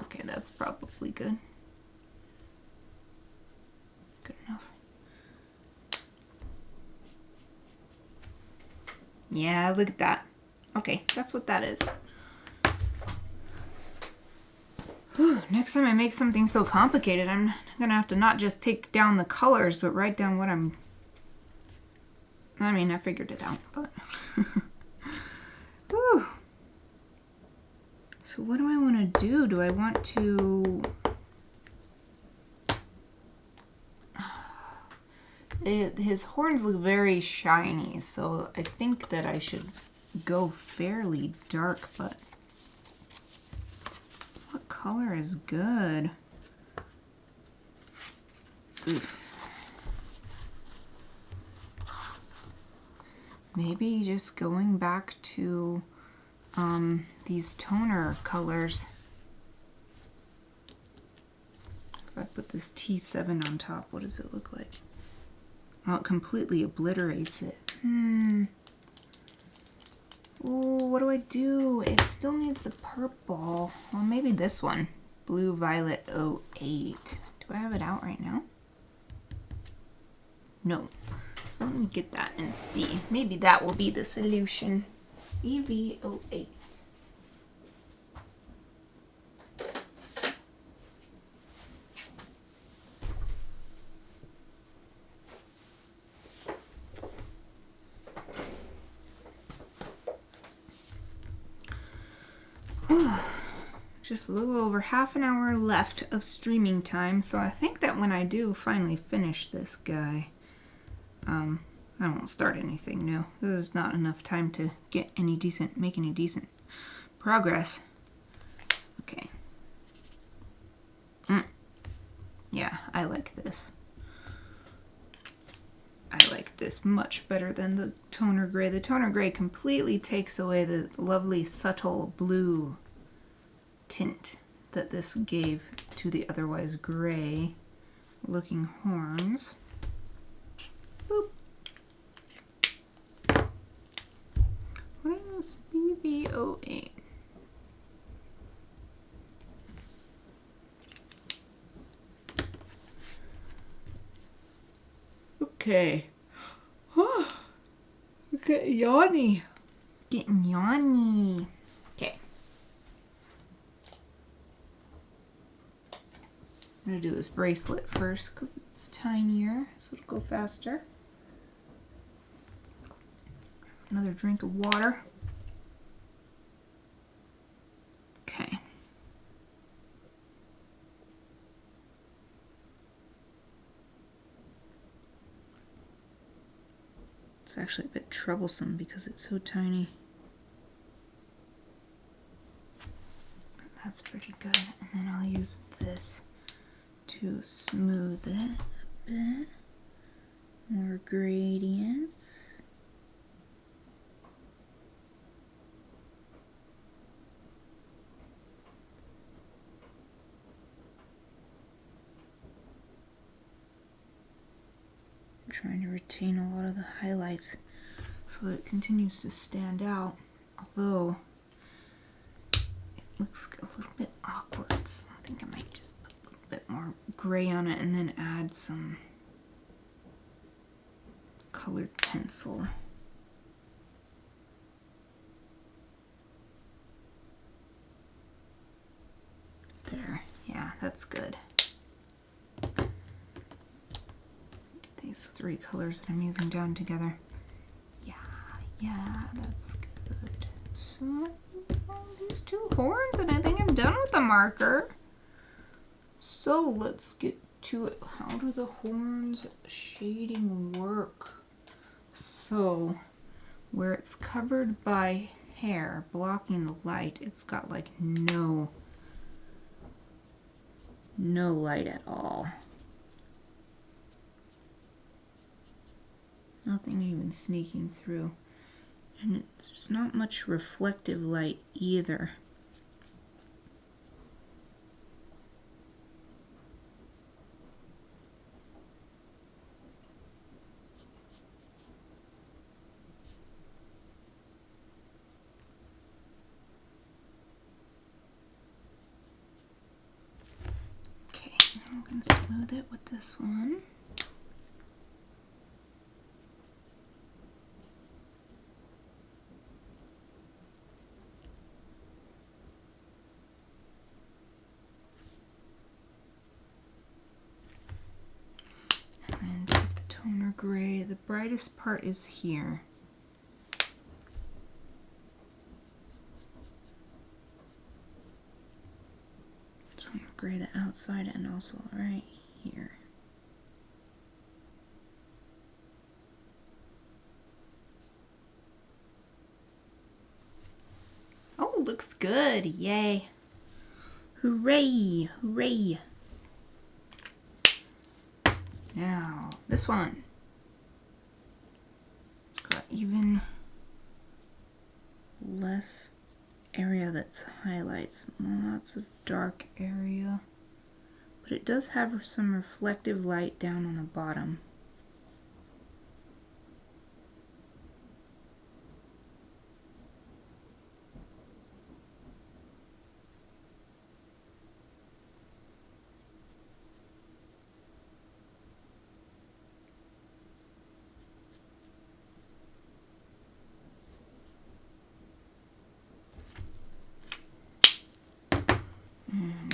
Okay, that's probably good. Good enough. Yeah, look at that. Okay, that's what that is. Whew, next time I make something so complicated, I'm gonna have to not just take down the colors, but write down what I'm... I mean, I figured it out, but... Whew. So what do I want to do? Do I want to... His horns look very shiny, so I think that I should go fairly dark, but... What color is good? Oof. Maybe just going back to these toner colors. If I put this T7 on top, what does it look like? Oh, it completely obliterates it. Ooh, what do I do? It still needs a purple. Well, maybe this one. Blue Violet 08. Do I have it out right now? No. So let me get that and see. Maybe that will be the solution. EV08. Just a little over half an hour left of streaming time, so I think that when I do finally finish this guy, I won't start anything new. This is not enough time to make any decent progress. Okay. Yeah, I like this. I like this much better than the toner gray. The toner gray completely takes away the lovely subtle blue tint that this gave to the otherwise gray looking horns. Boop. What is BV08? Okay. Okay, yawny. Getting yawny. Okay. I'm going to do this bracelet first because it's tinier, so it'll go faster. Another drink of water. Okay. It's actually a bit troublesome because it's so tiny. That's pretty good. And then I'll use this to smooth it a bit. More gradients. I'm trying to retain a lot of the highlights so that it continues to stand out, although it looks a little bit awkward, so I think I might just put a little bit more gray on it and then add some colored pencil. There, yeah, that's good. These three colors that I'm using down together. Yeah, that's good. So, these two horns, and I think I'm done with the marker. So, let's get to it. How do the horns shading work? So, where it's covered by hair, blocking the light, it's got like no light at all. Nothing even sneaking through. And it's not much reflective light either. Okay, now I'm going to smooth it with this one. Gray. The brightest part is here. So I'm going to gray the outside and also right here. Oh, looks good. Yay. Hooray. Hooray. Now, this one. Even less area that's highlights, lots of dark area, but it does have some reflective light down on the bottom.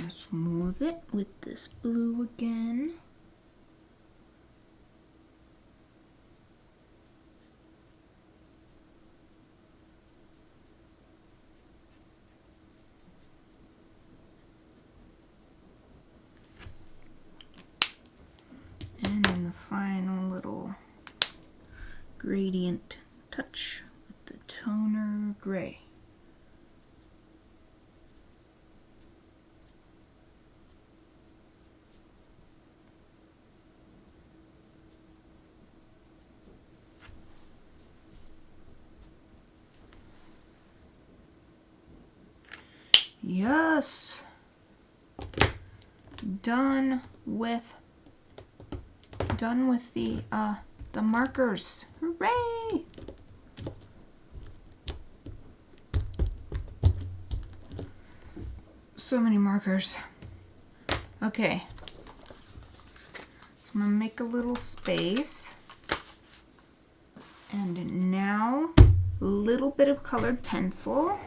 Smooth it with this blue again. And then the final little gradient touch with the toner gray. Yes, done with the markers. Hooray! So many markers. Okay, so I'm gonna make a little space, and now a little bit of colored pencil.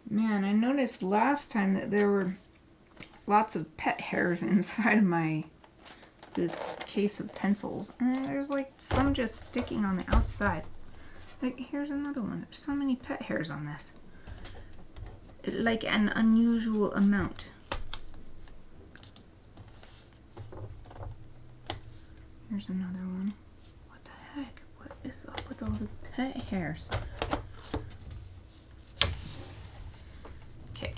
Man, I noticed last time that there were lots of pet hairs inside of this case of pencils. And there's like some just sticking on the outside. Like, here's another one. There's so many pet hairs on this. Like an unusual amount. Here's another one. What the heck? What is up with all the pet hairs? Okay.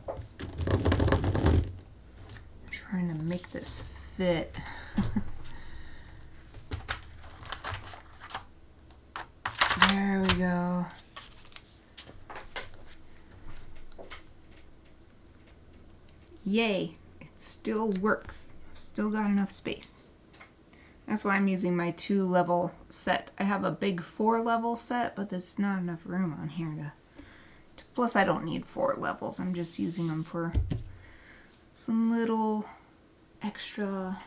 I'm trying to make this fit. There we go. Yay, it still works. Still got enough space. That's why I'm using my 2-level set. I have a big 4-level set, but there's not enough room on here to. Plus, I don't need 4 levels. I'm just using them for some little extra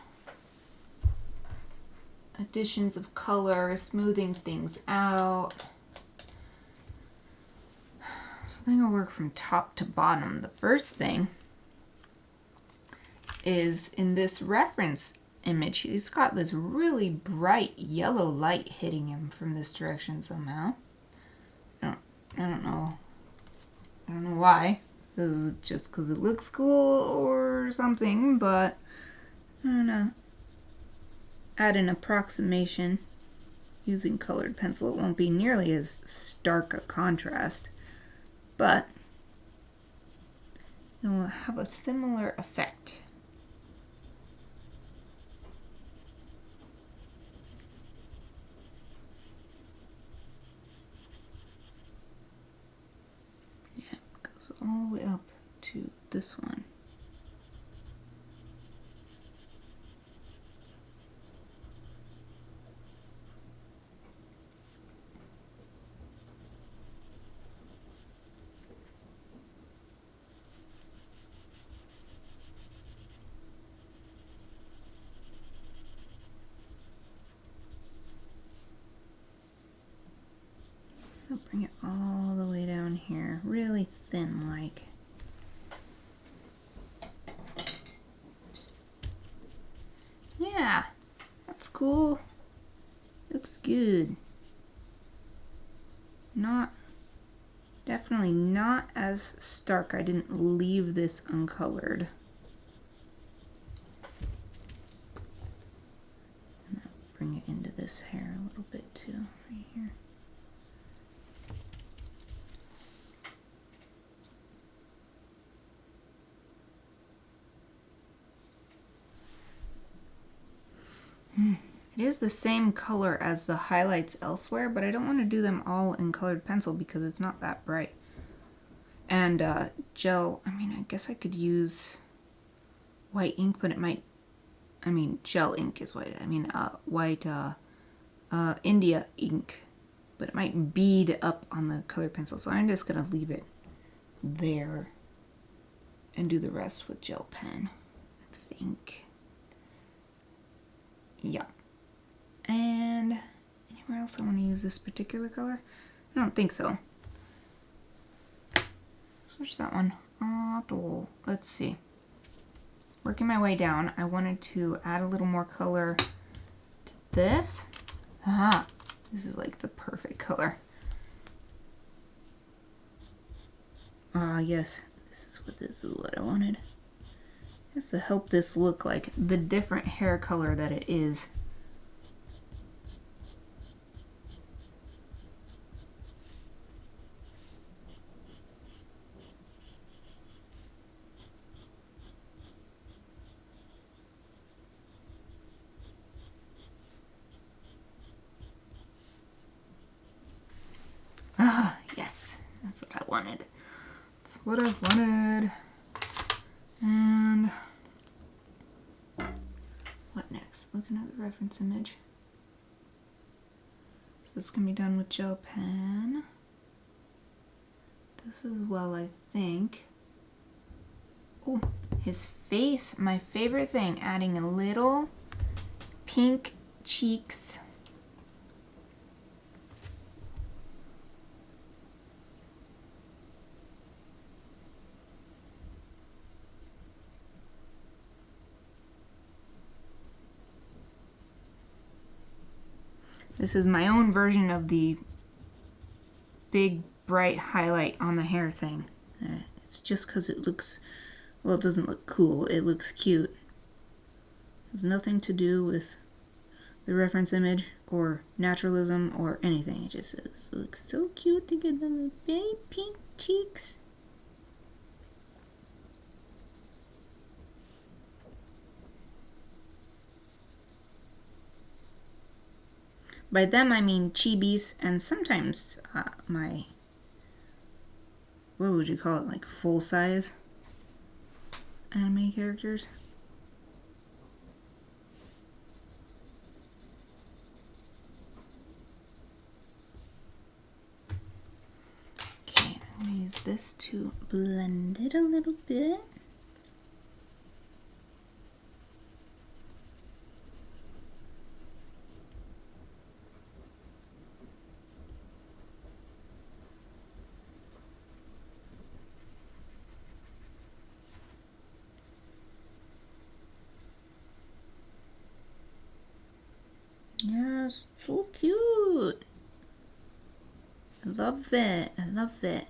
additions of color, smoothing things out. So I think I'll work from top to bottom. The first thing is in this reference image, he's got this really bright yellow light hitting him from this direction somehow. I don't know why. Is it just because it looks cool or something, but I'm gonna add an approximation using colored pencil. It won't be nearly as stark a contrast, but it will have a similar effect. Yeah, it goes all the way up to this one. I'll bring it all the way down here, really thin like. Yeah, that's cool. Looks good. Definitely not as stark. I didn't leave this uncolored. And I'll bring it into this hair a little bit too, right here. It is the same color as the highlights elsewhere, but I don't want to do them all in colored pencil because it's not that bright. And gel, I mean, I guess I could use white ink, but it might, I mean, gel ink is white. I mean, white India ink, but it might bead up on the colored pencil. So I'm just going to leave it there and do the rest with gel pen, I think. Yeah. And anywhere else I want to use this particular color? I don't think so. Switch that one. Let's see. Working my way down, I wanted to add a little more color to this. Aha! This is like the perfect color. Yes. This is what I wanted. Just to help this look like the different hair color that it is. Yes, that's what I wanted. That's what I wanted. And what next? Looking at the reference image. So this can be done with gel pen. This as well, I think. Oh, his face, my favorite thing, adding a little pink cheeks. This is my own version of the big bright highlight on the hair thing. It's just because it looks, well, it doesn't look cool, it looks cute. It has nothing to do with the reference image or naturalism or anything. It just looks so cute to get them very pink cheeks. By them I mean chibis and sometimes my, what would you call it, like full size anime characters. Okay, I'm going to use this to blend it a little bit. Yes, so cute. I love it. I love it.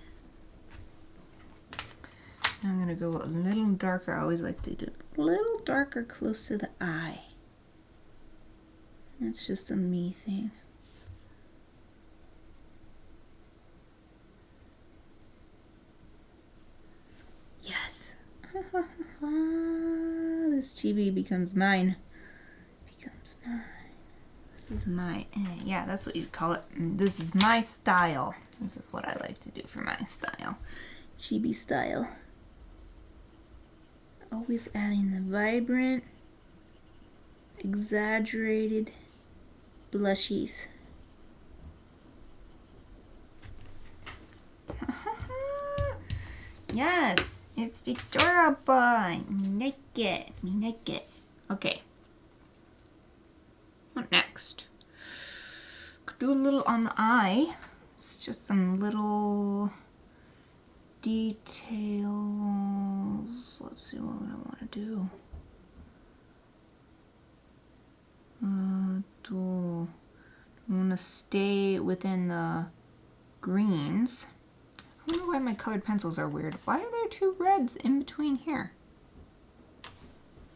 Now I'm gonna go a little darker. I always like to do a little darker close to the eye. That's just a me thing. Yes. This chibi becomes mine. Becomes mine. This is my, yeah, that's what you'd call it. This is my style. This is what I like to do for my style. Chibi style. Always adding the vibrant, exaggerated blushies. Yes, it's adorable. Me like it. Me like it. Okay. What next? Could do a little on the eye. It's just some little details. Let's see what I want to do. I want to stay within the greens. I wonder why my colored pencils are weird. Why are there two reds in between here?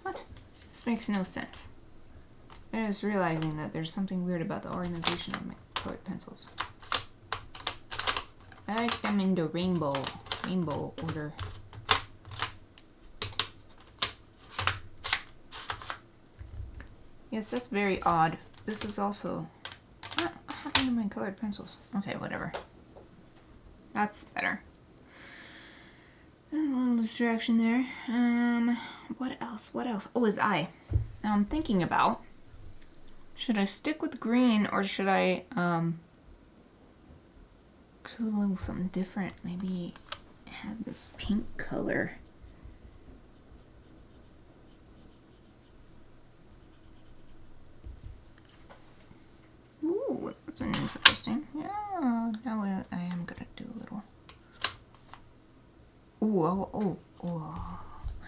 What? This makes no sense. I'm just realizing that there's something weird about the organization of my colored pencils. I like them in the rainbow order. Yes, that's very odd. This is also, what happened to my colored pencils? Okay, whatever. That's better. A little distraction there. What else? What else? Oh, his eye. Now I'm thinking about, should I stick with green or should I do a little something different? Maybe add this pink color. Ooh, that's an interesting. Yeah, now I am gonna do a little. Ooh, I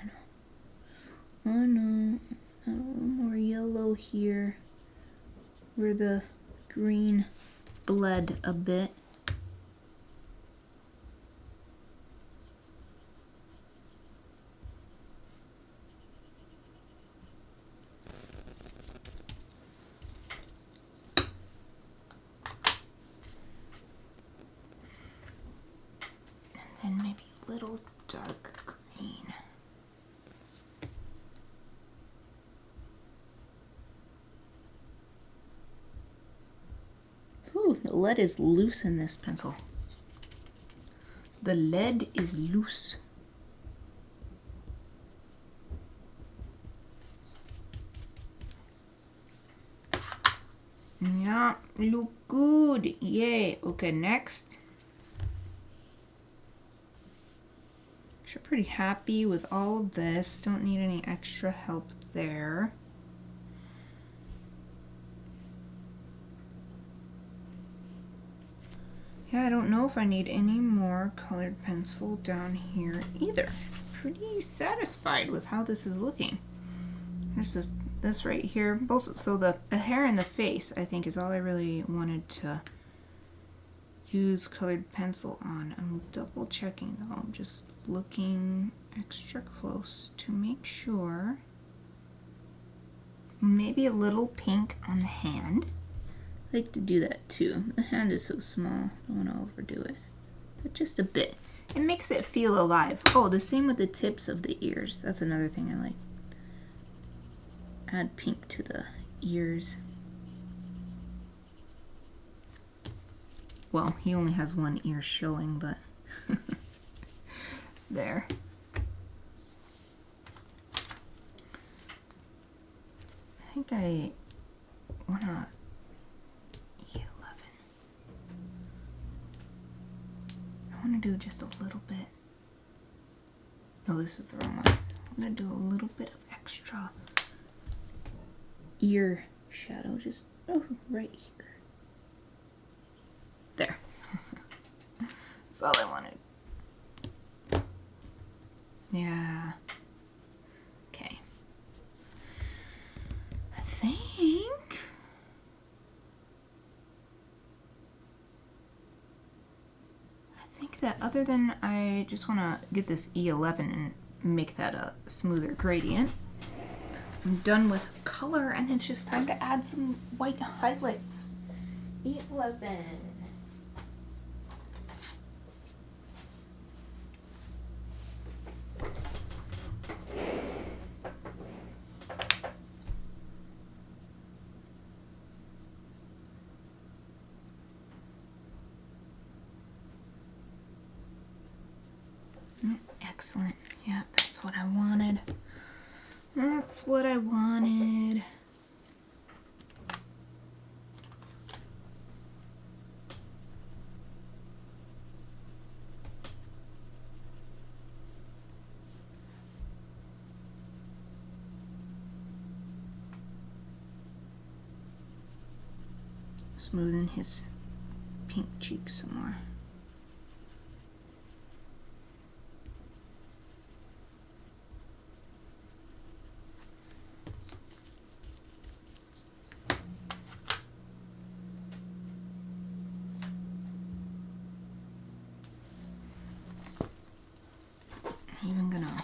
know. A little more yellow here, where the green bled a bit. And then maybe a little dark green. Ooh, the lead is loose in this pencil. The lead is loose. Yeah, look good. Yay. Okay, next. Actually, pretty happy with all of this. Don't need any extra help there. Yeah, I don't know if I need any more colored pencil down here either. Pretty satisfied with how this is looking. There's this right here. So the hair and the face, I think, is all I really wanted to use colored pencil on. I'm double checking though. I'm just looking extra close to make sure. Maybe a little pink on the hand. I like to do that too. The hand is so small, I don't want to overdo it. But just a bit. It makes it feel alive. Oh, the same with the tips of the ears. That's another thing I like. Add pink to the ears. Well, he only has one ear showing, but there. I think I wanna E11. I wanna do just a little bit. No, this is the wrong one. I'm gonna do a little bit of extra ear shadow, just right here. There. That's all I wanted. Yeah. Okay. I think that other than I just want to get this E11 and make that a smoother gradient, I'm done with color and it's just time to add some white highlights. E11. Excellent. Yeah, that's what I wanted. That's what I wanted. Smoothing his pink cheeks some more. Even gonna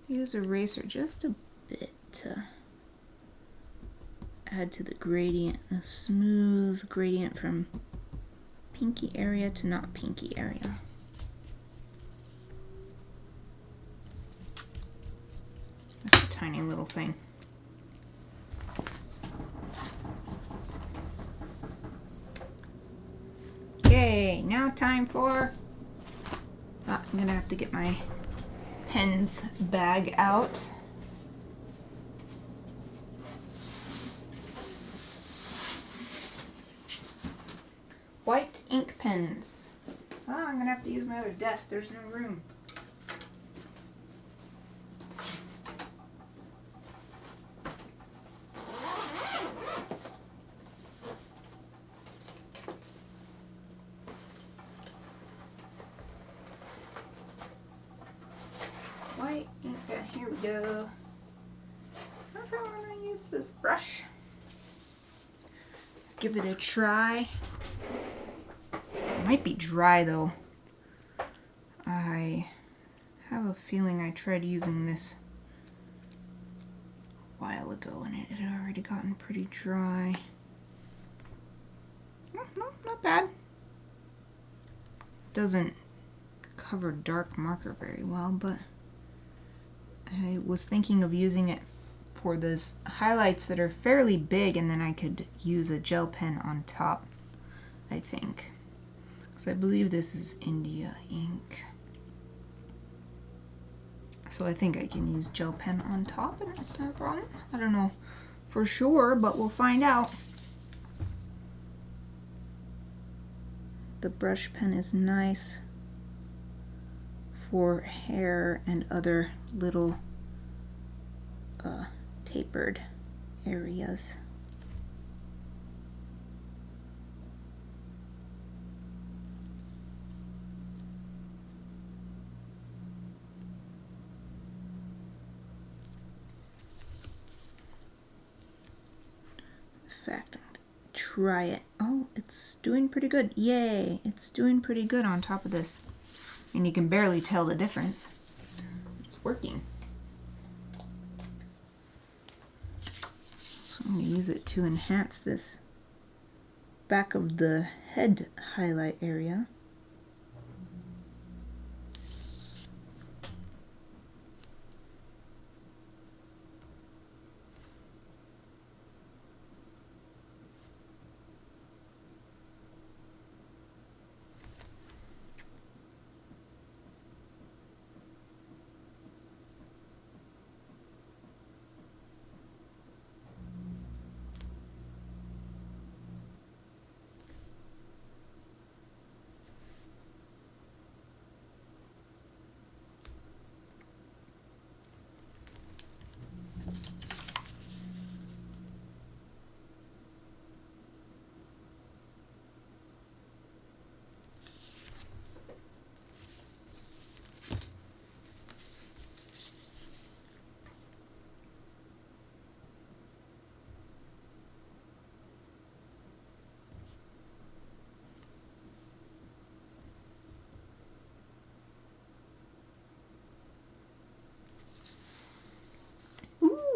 use eraser just a bit to add to the gradient, a smooth gradient from pinky area to not pinky area. Just a tiny little thing. Okay, now time for I'm gonna have to get my pens bag out. White ink pens. Oh, I'm gonna have to use my other desk. There's no room. White ink pen. Here we go. I don't know if I want to use this brush. Give it a try. It might be dry though. I have a feeling I tried using this a while ago and it had already gotten pretty dry. No, not bad. Doesn't cover dark marker very well, but I was thinking of using it for this highlights that are fairly big and then I could use a gel pen on top, I think. because I believe this is India ink. So I think I can use gel pen on top and it's not a problem. I don't know for sure, but we'll find out. The brush pen is nice for hair and other little tapered areas. In fact, try it. Oh, it's doing pretty good. Yay! It's doing pretty good on top of this. And you can barely tell the difference. It's working. So I'm going to use it to enhance this back of the head highlight area.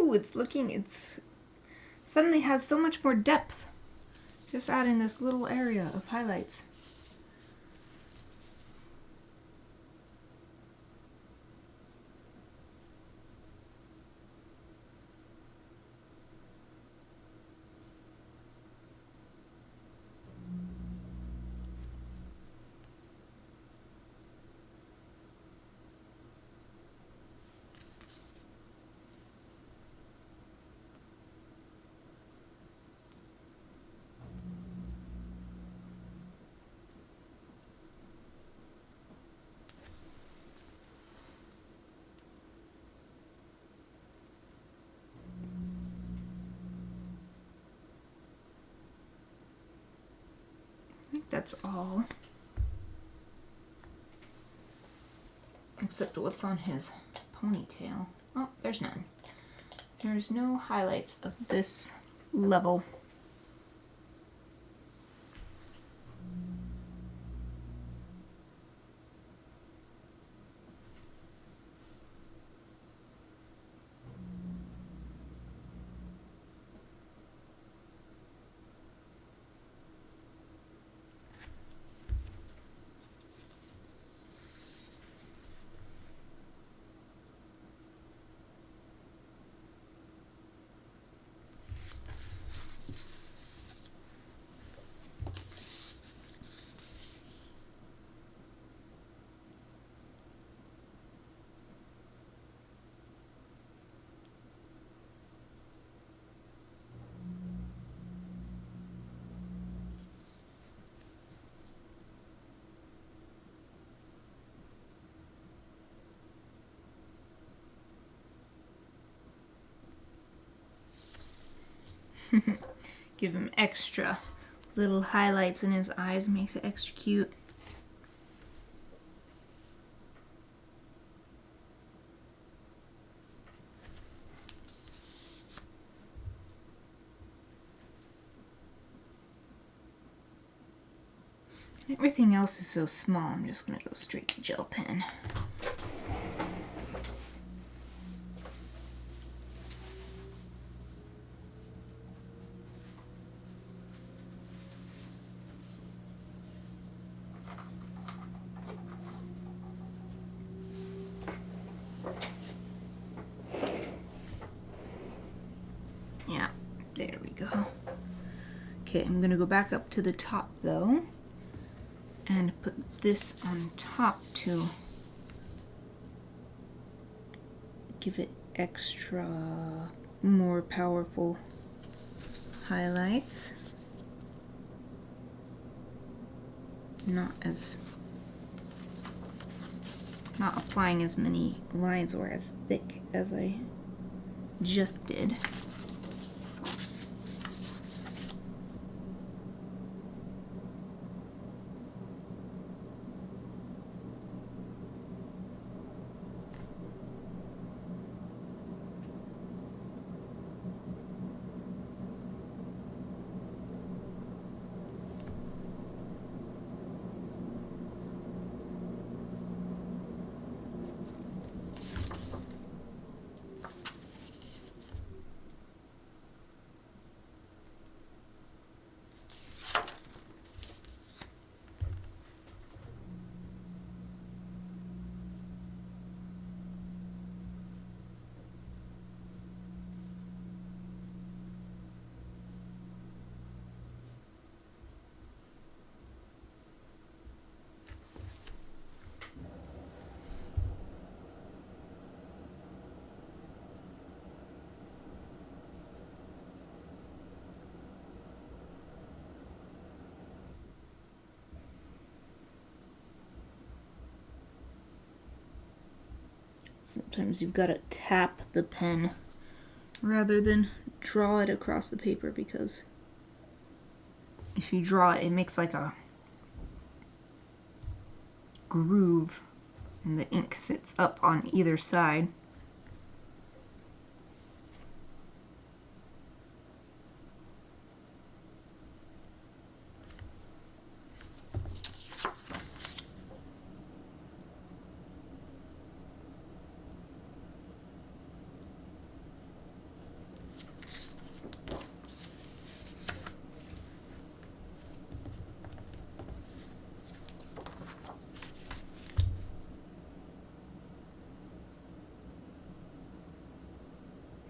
It's suddenly has so much more depth. Just adding this little area of highlights. I think that's all. Except what's on his ponytail. Oh, there's none. There's no highlights of this level. Give him extra little highlights in his eyes, makes it extra cute. Everything else is so small, I'm just going to go straight to gel pen. Yeah, there we go. Okay, I'm going to go back up to the top though. and put this on top to give it extra more powerful highlights. Not applying as many lines or as thick as I just did. Sometimes you've got to tap the pen rather than draw it across the paper, because if you draw it, it makes like a groove and the ink sits up on either side.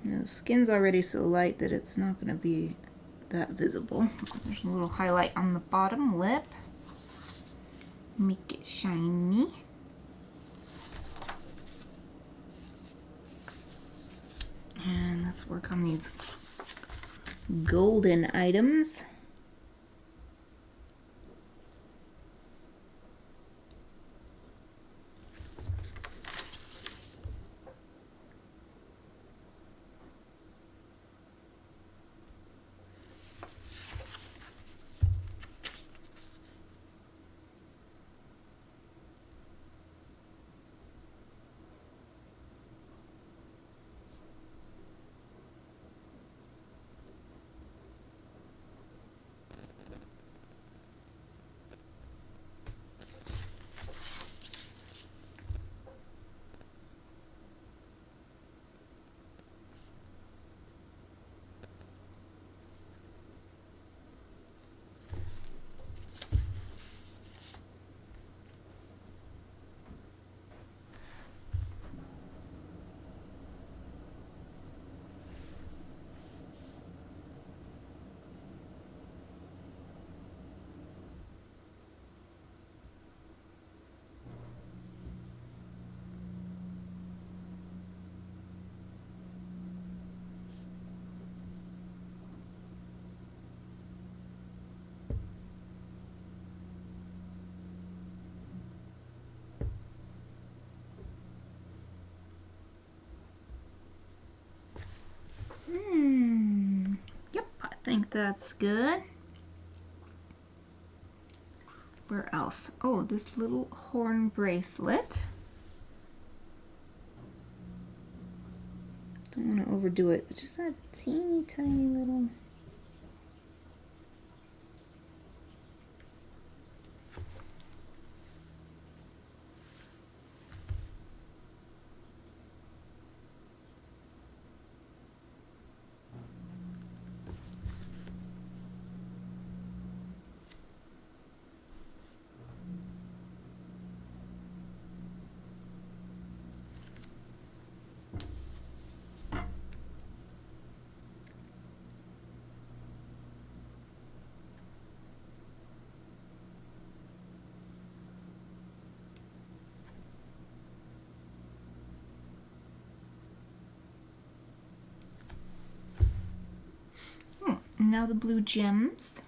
Now, the skin's already so light that it's not going to be that visible. There's a little highlight on the bottom lip. Make it shiny. And let's work on these golden items. Yep, I think that's good. Where else? Oh, this little horn bracelet. Don't want to overdo it, but just that teeny tiny little... And now the blue gems.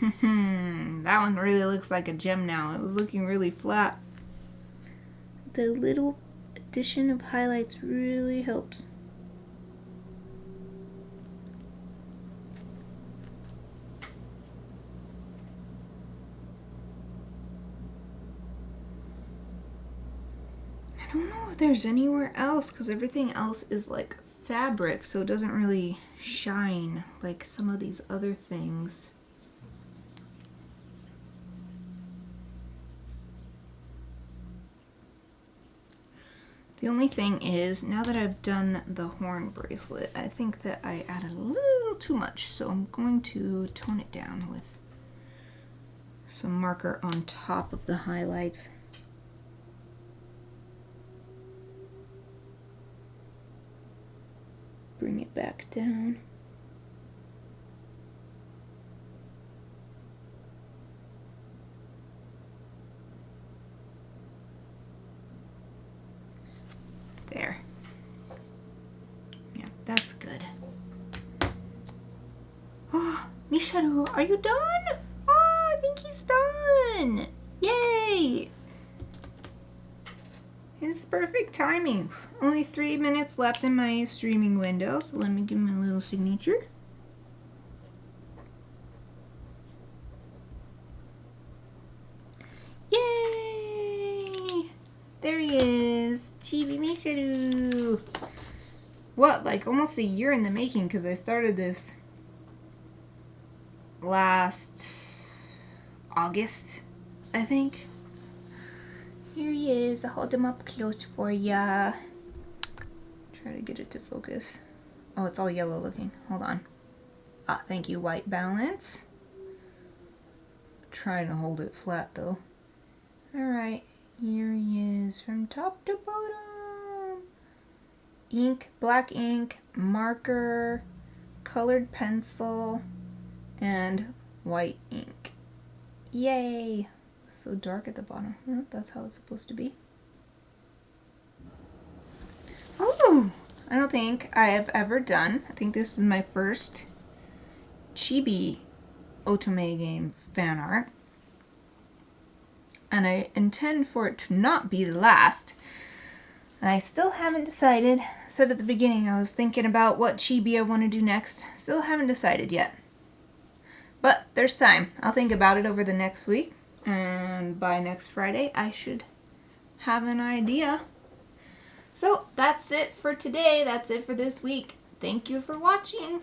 That one really looks like a gem now. It was looking really flat. The little addition of highlights really helps. I don't know if there's anywhere else because everything else is like fabric, so it doesn't really shine like some of these other things. The only thing is, now that I've done the horn bracelet, I think that I added a little too much, so I'm going to tone it down with some marker on top of the highlights. Bring it back down. There. Yeah, that's good. Oh, Misharu, are you done? Oh, I think he's done. Yay! It's perfect timing. Only 3 minutes left in my streaming window, so let me give him a little signature. Yay! There he is, Chibi Misyr. What, like almost a year in the making, because I started this last August, I think. Here he is. I'll hold him up close for ya. Try to get it to focus. Oh, it's all yellow looking. Hold on. Ah, thank you, white balance. Trying to hold it flat though. Alright, here he is from top to bottom. Ink, black ink, marker, colored pencil, and white ink. Yay! So dark at the bottom. Well, that's how it's supposed to be. Oh! I don't think I have ever done. I think this is my first Chibi Otome game fan art. And I intend for it to not be the last. I still haven't decided. I said at the beginning I was thinking about what chibi I want to do next. Still haven't decided yet. But there's time. I'll think about it over the next week. And by next Friday, I should have an idea. So that's it for today. That's it for this week. Thank you for watching.